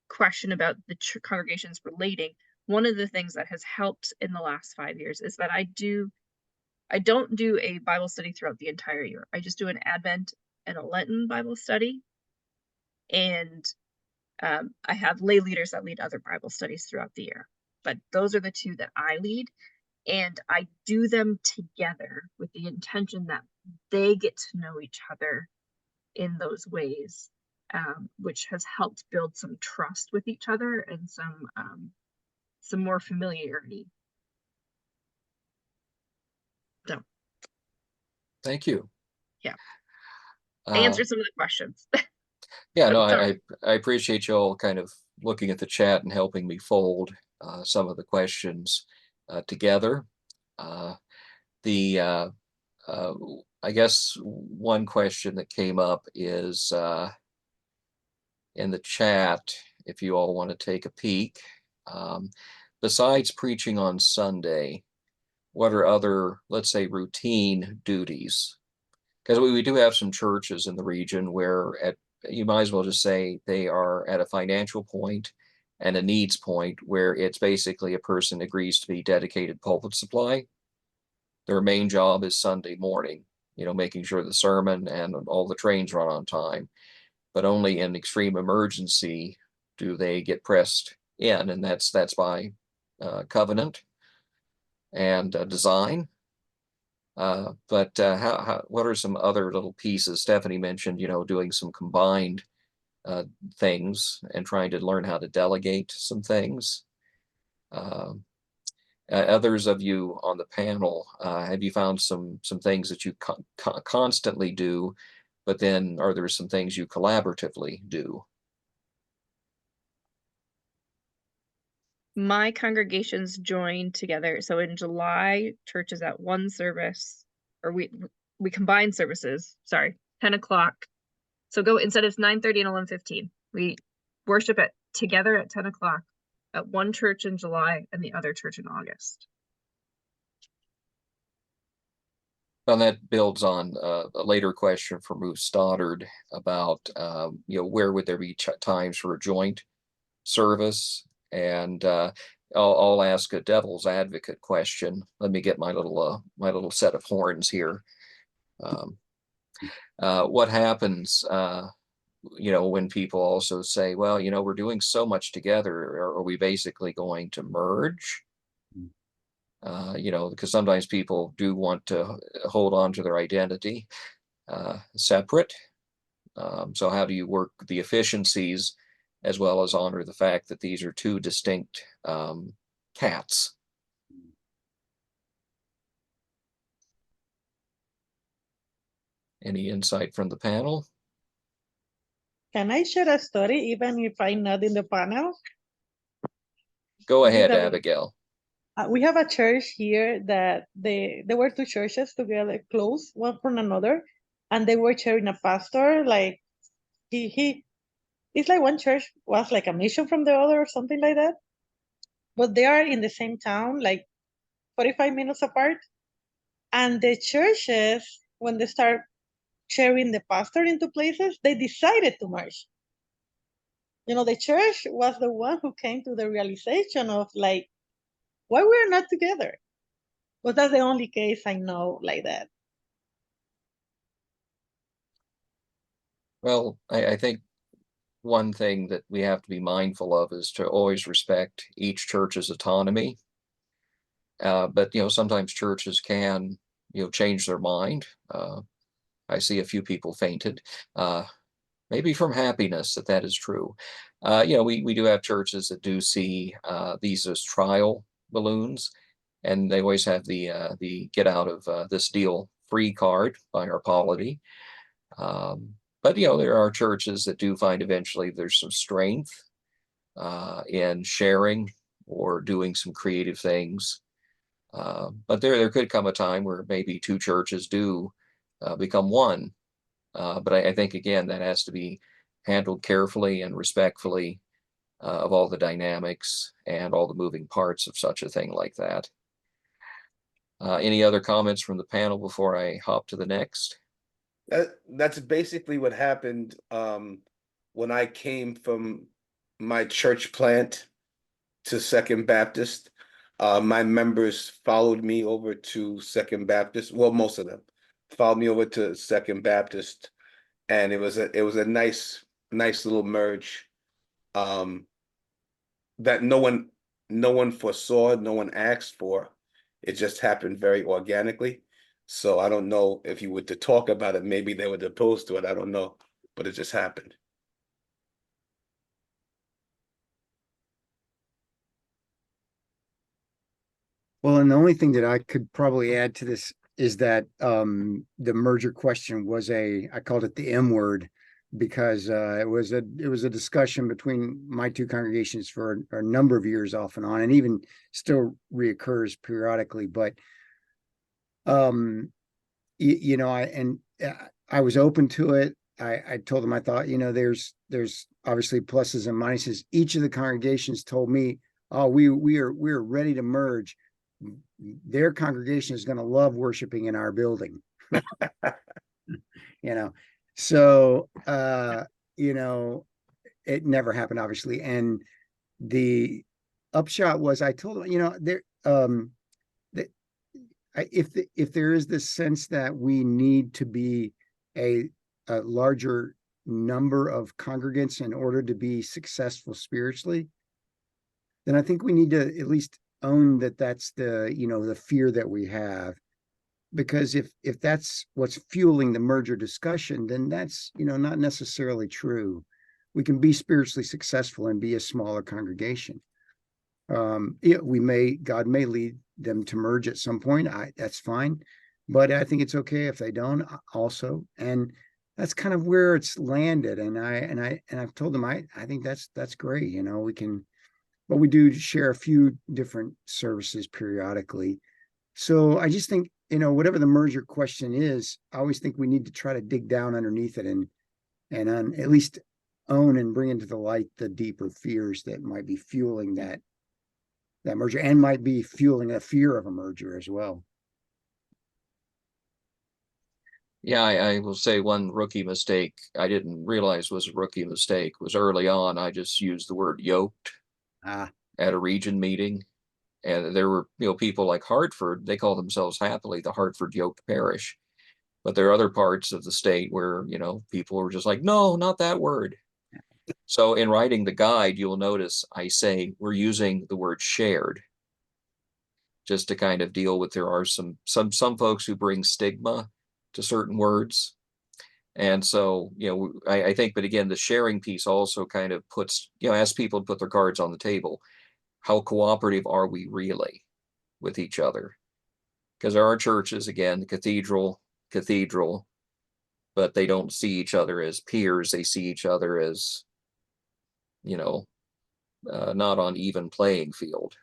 question about the congregations relating. One of the things that has helped in the last 5 years is that I don't do a Bible study throughout the entire year. I just do an Advent and a Lenten Bible study. And I have lay leaders that lead other Bible studies throughout the year. But those are the 2 that I lead. And I do them together with the intention that they get to know each other in those ways, which has helped build some trust with each other and some more familiarity. So Thank you. Yeah. Uh, answer some of the questions. Yeah, no, Sorry. I appreciate you all kind of looking at the chat and helping me fold some of the questions together. I guess one question that came up is in the chat, if you all want to take a peek. Besides preaching on Sunday, what are other, let's say, routine duties? Because we do have some churches in the region where you might as well just say they are at a financial point and a needs point where it's basically a person agrees to be dedicated pulpit supply. Their main job is Sunday morning, making sure the sermon and all the trains run on time. But only in extreme emergency do they get pressed in, and that's by covenant and design. But what are some other little pieces? Stephanie mentioned, doing some combined things and trying to learn how to delegate some things. Others of you on the panel, have you found some things that you constantly do, but then are there some things you collaboratively do? My congregations join together. So in July, church is at 1 service, or we combine services, 10 o'clock. So go, instead of 9:30 and 11:15, we worship together at 10 o'clock at one church in July and the other church in August. And that builds on a later question from Ruth Stoddard about, where would there be times for a joint service? And I'll ask a devil's advocate question. Let me get my little set of horns here. What happens, when people also say, well, we're doing so much together, are we basically going to merge? Because sometimes people do want to hold on to their identity separate. So how do you work the efficiencies as well as honor the fact that these are 2 distinct cats? Any insight from the panel? Can I share a story even if I'm not in the panel? Go ahead, Because, Abigail. we have a church here that there were 2 churches together close one from another, and they were sharing a pastor. Like it's like one church was like a mission from the other or something like that, but they are in the same town, like 45 minutes apart. And the churches, when they start sharing the pastor into places, they decided to merge. The church was the one who came to the realization of like, why we're not together. But that's the only case I know like that. Well, I think one thing that we have to be mindful of is to always respect each church's autonomy. But sometimes churches can change their mind. I see a few people fainted, maybe from happiness that is true. We do have churches that do see these as trial balloons, and they always have the get out of this deal free card by our polity. But there are churches that do find eventually there's some strength in sharing or doing some creative things. But there could come a time where maybe two churches do become one. But I think, again, that has to be handled carefully and respectfully of all the dynamics and all the moving parts of such a thing like that. Any other comments from the panel before I hop to the next? That's basically what happened when I came from my church plant to Second Baptist. My members followed me over to Second Baptist. Well, most of them followed me over to Second Baptist, and it was a nice little merge that no one foresaw, no one asked for. It just happened very organically. So I don't know if you were to talk about it, maybe they were opposed to it. I don't know, but it just happened. Well, and the only thing that I could probably add to this is that the merger question was I called it the M word, because it was a discussion between my two congregations for a number of years off and on, and even still reoccurs periodically. But I was open to it. I told them I thought, there's obviously pluses and minuses. Each of the congregations told me, oh, we're ready to merge. Their congregation is going to love worshiping in our building. So it never happened, obviously. And the upshot was, I told them, if there is this sense that we need to be a larger number of congregants in order to be successful spiritually, then I think we need to at least own that that's the fear that we have. Because if that's what's fueling the merger discussion, then that's not necessarily true. We can be spiritually successful and be a smaller congregation. God may lead them to merge at some point. That's fine, but I think it's okay if they don't also. And that's kind of where it's landed. And I've told them I think that's great. We can, but we do share a few different services periodically. So I just think, whatever the merger question is, I always think we need to try to dig down underneath it and at least own and bring into the light the deeper fears that might be fueling that merger, and might be fueling a fear of a merger as well. Yeah, I will say one rookie mistake I didn't realize was a rookie mistake was early on. I just used the word yoked at a region meeting. And there were, people like Hartford, they call themselves happily the Hartford Yoked Parish. But there are other parts of the state where, people were just like, no, not that word. So in writing the guide, you'll notice I say we're using the word shared, just to kind of deal with, there are some folks who bring stigma to certain words. And so, I think, but again, the sharing piece also kind of puts, asks people to put their cards on the table. How cooperative are we really with each other? Because there are churches, again, cathedral, but they don't see each other as peers. They see each other as, not on even playing field.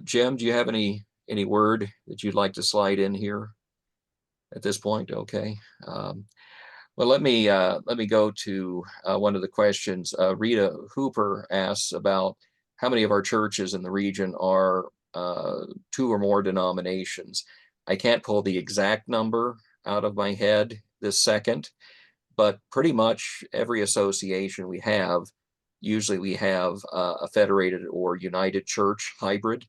Jim, do you have any word that you'd like to slide in here at this point? Okay. Well, let me go to one of the questions. Rita Hooper asks about how many of our churches in the region are 2 or more denominations. I can't pull the exact number out of my head this second, but pretty much every association we have, usually we have a federated or united church hybrid.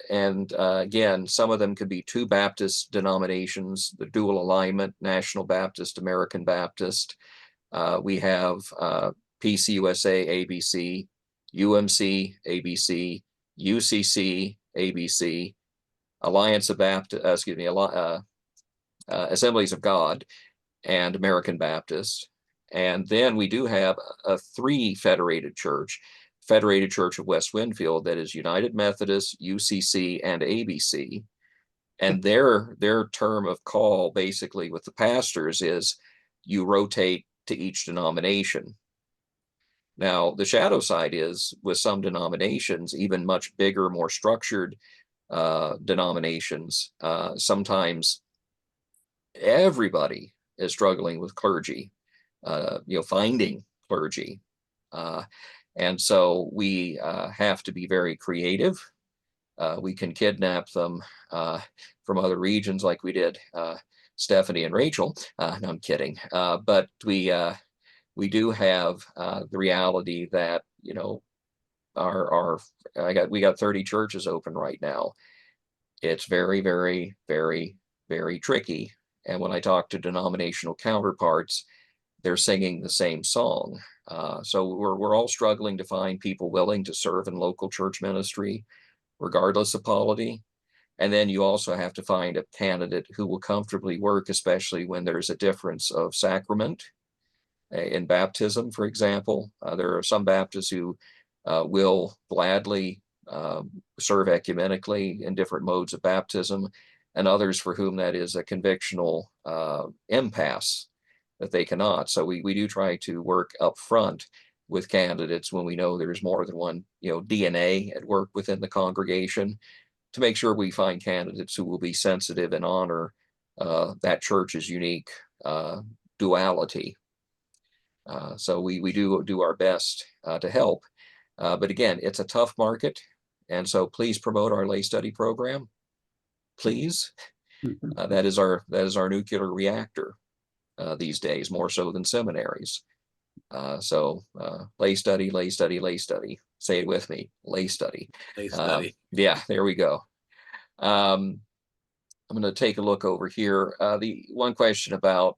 Again, some of them could be 2 Baptist denominations, the dual alignment, National Baptist, American Baptist. We have PCUSA, ABC, UMC, ABC, UCC, ABC, Alliance of Baptist, Assemblies of God and American Baptist. And then we do have a three Federated Church of West Winfield, that is United Methodist, UCC, and ABC. And their term of call basically with the pastors is you rotate to each denomination. Now, the shadow side is with some denominations, even much bigger, more structured denominations, sometimes everybody is struggling with clergy, finding clergy. And so we have to be very creative. We can kidnap them from other regions like we did Stephanie and Rachel. No, I'm kidding. But we do have the reality that, we got 30 churches open right now. It's very, very, very, very tricky. And when I talk to denominational counterparts, they're singing the same song. So we're all struggling to find people willing to serve in local church ministry, regardless of polity. And then you also have to find a candidate who will comfortably work, especially when there's a difference of sacrament. In baptism, for example, there are some Baptists who will gladly serve ecumenically in different modes of baptism, and others for whom that is a convictional impasse that they cannot. So we do try to work up front with candidates when we know there's more than one, DNA at work within the congregation, to make sure we find candidates who will be sensitive and honor that church's unique duality. So we do our best to help. But again, it's a tough market. And so please promote our lay study program. Please. That is our nuclear reactor these days, more so than seminaries. So lay study, lay study, lay study. Say it with me, lay study. Lay study. Yeah, there we go. I'm going to take a look over here. The one question about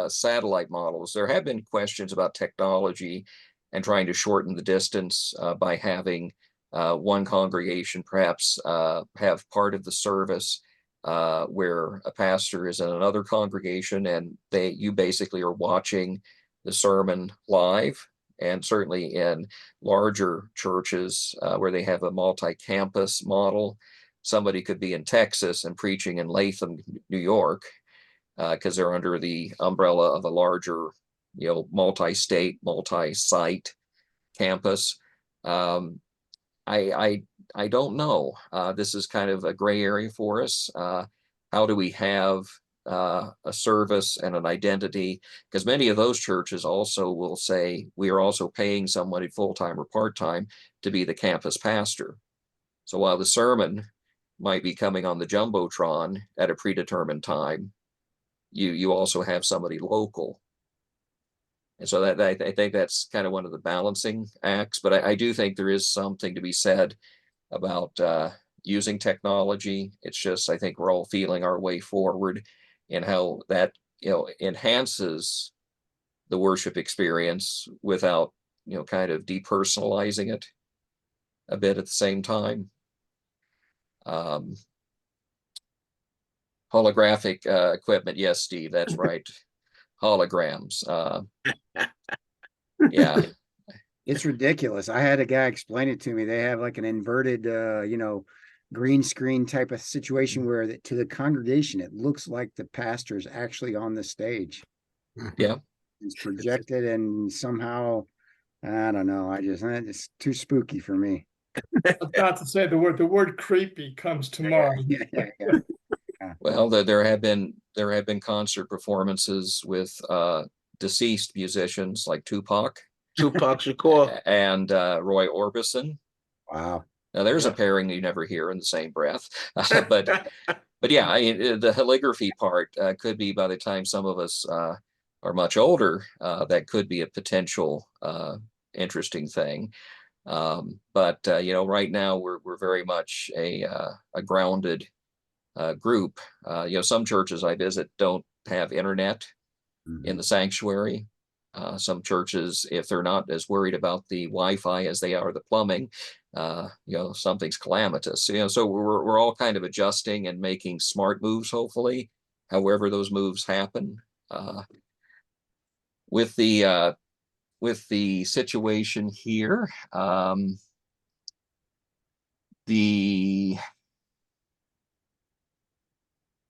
satellite models. There have been questions about technology and trying to shorten the distance by having one congregation perhaps have part of the service where a pastor is in another congregation and you basically are watching the sermon live. And certainly in larger churches where they have a multi-campus model, somebody could be in Texas and preaching in Latham, New York, because they're under the umbrella of a larger, multi-state, multi-site campus. I don't know. This is kind of a gray area for us. How do we have a service and an identity? Because many of those churches also will say we are also paying somebody full-time or part-time to be the campus pastor. So while the sermon might be coming on the Jumbotron at a predetermined time, you also have somebody local. And so that I think that's kind of one of the balancing acts. But I do think there is something to be said about using technology. It's just, I think we're all feeling our way forward in how that, enhances the worship experience without, kind of depersonalizing it a bit at the same time. Holographic equipment. Yes, Steve, that's right. Holograms. Yeah. It's ridiculous. I had a guy explain it to me. They have like an inverted, green screen type of situation where to the congregation, it looks like the pastor's actually on the stage. Yeah. It's projected and somehow, I don't know. It's too spooky for me. I was about to say the word creepy comes to mind. Yeah. Well, there have been concert performances with deceased musicians like Tupac Shakur. and Roy Orbison. Wow. Now there's a pairing you never hear in the same breath. But yeah, the calligraphy part could be, by the time some of us are much older, that could be a potential interesting thing. But right now we're very much a grounded group. Some churches I visit don't have internet in the sanctuary. Some churches, if they're not as worried about the Wi-Fi as they are the plumbing, something's calamitous. So we're all kind of adjusting and making smart moves, hopefully, however those moves happen. With the situation here,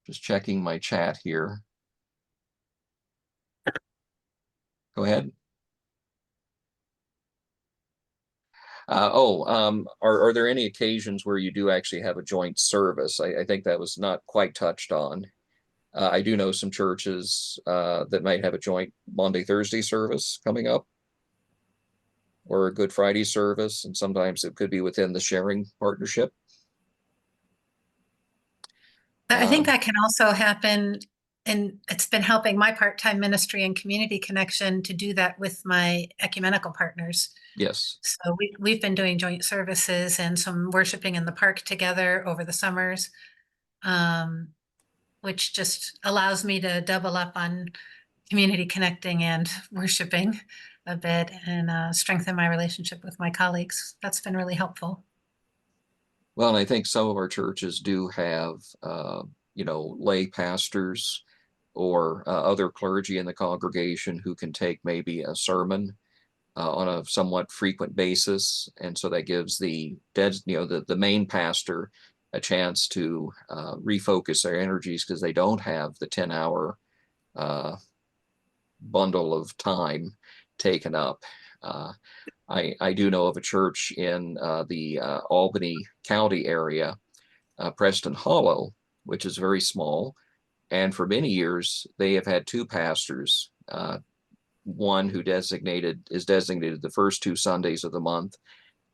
just checking my chat here. Go ahead. Are there any occasions where you do actually have a joint service? I think that was not quite touched on. I do know some churches that might have a joint Monday, Thursday service coming up, or a Good Friday service, and sometimes it could be within the sharing partnership. I think that can also happen, and it's been helping my part-time ministry and community connection to do that with my ecumenical partners. Yes. So we've been doing joint services and some worshiping in the park together over the summers, which just allows me to double up on community connecting and worshiping a bit, and strengthen my relationship with my colleagues. That's been really helpful. Well, and I think some of our churches do have, lay pastors or other clergy in the congregation who can take maybe a sermon on a somewhat frequent basis, and so that gives the main pastor a chance to refocus their energies, because they don't have the 10-hour bundle of time taken up. I do know of a church in the Albany County area, Preston Hollow, which is very small, and for many years they have had two pastors. One who is designated the first 2 Sundays of the month,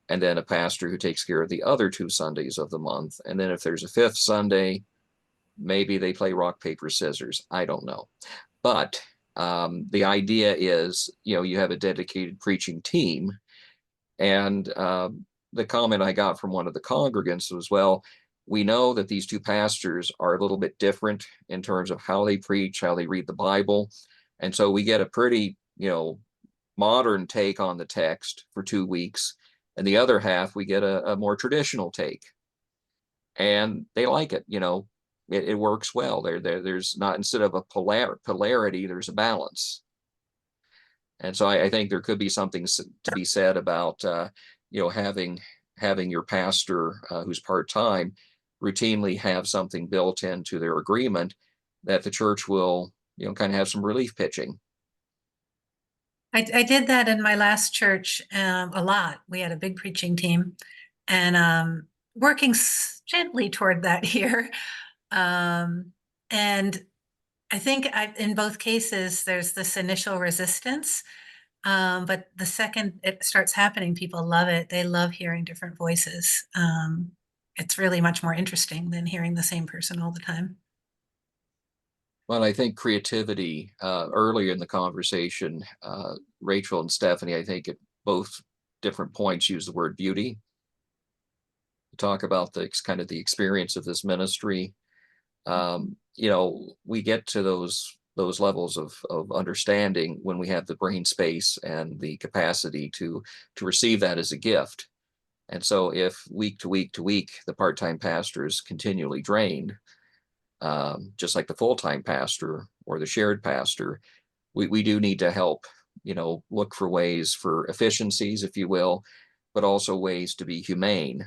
and then a pastor who takes care of the other 2 Sundays of the month. And then if there's a 5th Sunday, maybe they play rock, paper, scissors. I don't know. But the idea is, you have a dedicated preaching team. And the comment I got from one of the congregants was, well, we know that these two pastors are a little bit different in terms of how they preach, how they read the Bible. And so we get a pretty, modern take on the text for 2 weeks. And the other half, we get a more traditional take. And they like it, it works well. There's not, instead of a polarity, there's a balance. And so I think there could be something to be said about, having your pastor who's part-time routinely have something built into their agreement that the church will, kind of have some relief pitching. I did that in my last church a lot. We had a big preaching team, and working gently toward that here. And I think in both cases, there's this initial resistance, but the second it starts happening, people love it. They love hearing different voices. It's really much more interesting than hearing the same person all the time. Well, I think creativity, earlier in the conversation, Rachel and Stephanie, I think at both different points use the word beauty to talk about the kind of the experience of this ministry. We get to those levels of understanding when we have the brain space and the capacity to receive that as a gift. And so if week to week to week, the part-time pastor is continually drained, just like the full-time pastor or the shared pastor, we do need to help, look for ways for efficiencies, if you will, but also ways to be humane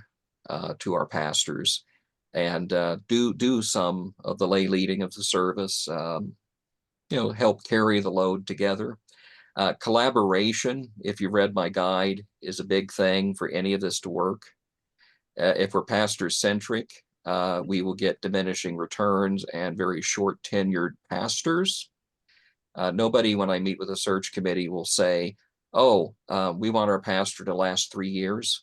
to our pastors, and do some of the lay leading of the service, help carry the load together. Collaboration, if you read my guide, is a big thing for any of this to work. If we're pastor-centric, we will get diminishing returns and very short tenured pastors. Nobody, when I meet with a search committee, will say, oh, we want our pastor to last 3 years.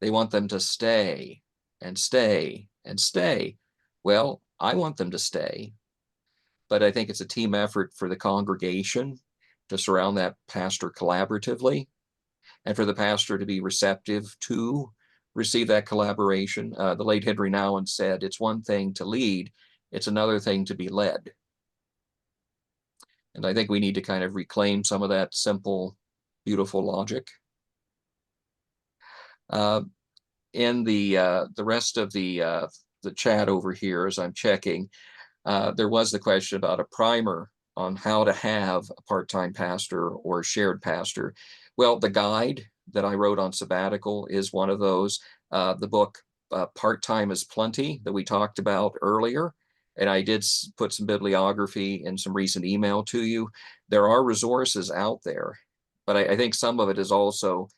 They want them to stay and stay and stay. Well, I want them to stay, but I think it's a team effort for the congregation to surround that pastor collaboratively, and for the pastor to be receptive to receive that collaboration. The late Henry Nouwen said, it's one thing to lead, it's another thing to be led. And I think we need to kind of reclaim some of that simple, beautiful logic. In the rest of the chat over here, as I'm checking, There was the question about a primer on how to have a part-time pastor or shared pastor. Well, the guide that I wrote on sabbatical is one of those. The book Part-Time is Plenty that we talked about earlier, and I did put some bibliography in some recent email to you. There are resources out there, but I think some of it is also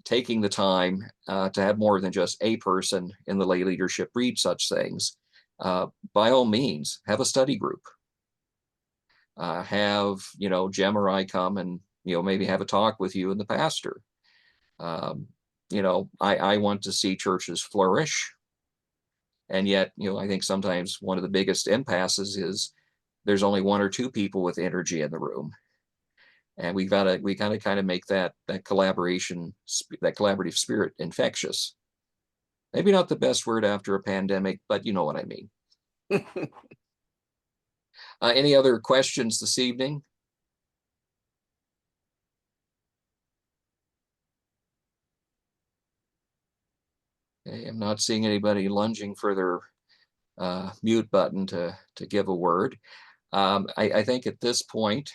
taking the time to have more than just a person in the lay leadership read such things. By all means, have a study group. Have, Jim or I come and, maybe have a talk with you and the pastor. I want to see churches flourish. And yet, I think sometimes one of the biggest impasses is there's only one or two people with energy in the room. And we gotta kind of make that collaborative spirit infectious. Maybe not the best word after a pandemic, but you know what I mean. Any other questions this evening? Okay, I'm not seeing anybody lunging for their mute button to give a word. I think at this point,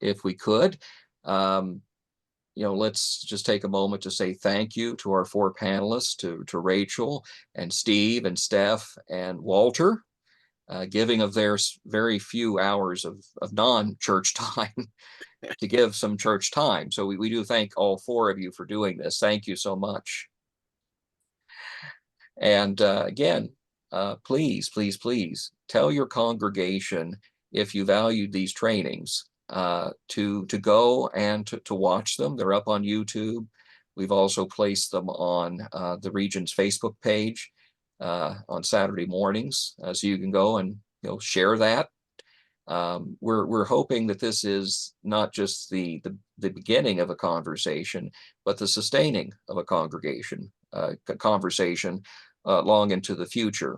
if we could, let's just take a moment to say thank you to our four panelists, to Rachel and Steve and Steph and Walter, giving of their very few hours of non-church time to give some church time. So we do thank all four of you for doing this. Thank you so much. And again, please tell your congregation, if you valued these trainings, to go and to watch them. They're up on YouTube. We've also placed them on the region's Facebook page on Saturday mornings, so you can go and share that. We're hoping that this is not just the beginning of a conversation, but the sustaining of a conversation long into the future,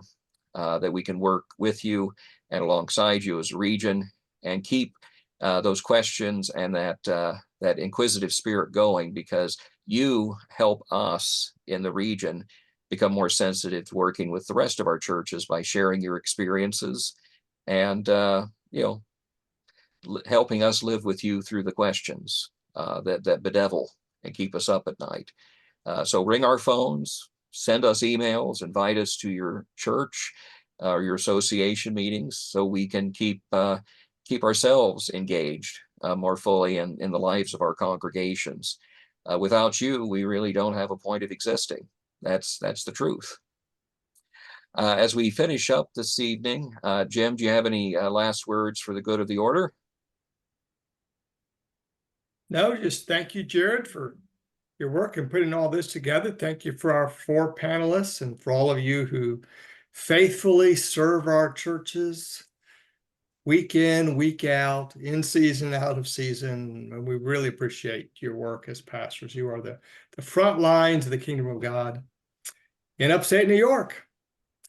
that we can work with you and alongside you as a region and keep those questions and that inquisitive spirit going, because you help us in the region become more sensitive to working with the rest of our churches by sharing your experiences and helping us live with you through the questions that bedevil and keep us up at night. So ring our phones, send us emails, invite us to your church or your association meetings, so we can keep ourselves engaged more fully in the lives of our congregations. Without you, we really don't have a point of existing. That's the truth. As we finish up this evening, Jim, do you have any last words for the good of the order? No, just thank you, Jared, for your work in putting all this together. Thank you for our four panelists and for all of you who faithfully serve our churches week in, week out, in season, out of season. And we really appreciate your work as pastors. You are the front lines of the kingdom of God in upstate New York.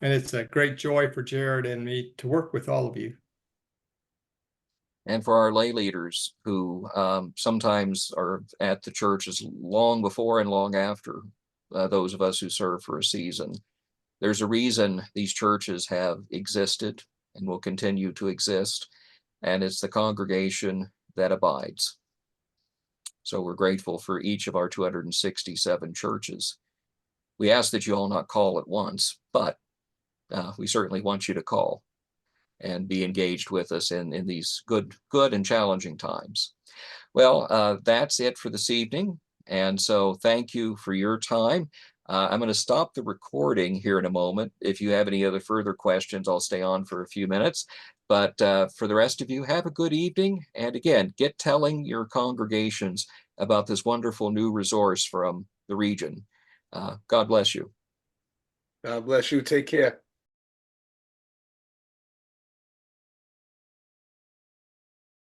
And it's a great joy for Jared and me to work with all of you. And for our lay leaders who sometimes are at the churches long before and long after those of us who serve for a season. There's a reason these churches have existed and will continue to exist, and it's the congregation that abides. So we're grateful for each of our 267 churches. We ask that you all not call at once, but we certainly want you to call and be engaged with us in these good and challenging times. Well, that's it for this evening. And so thank you for your time. I'm going to stop the recording here in a moment. If you have any other further questions, I'll stay on for a few minutes. But for the rest of you, have a good evening. And again, get telling your congregations about this wonderful new resource from the region. God bless you. God bless you. Take care.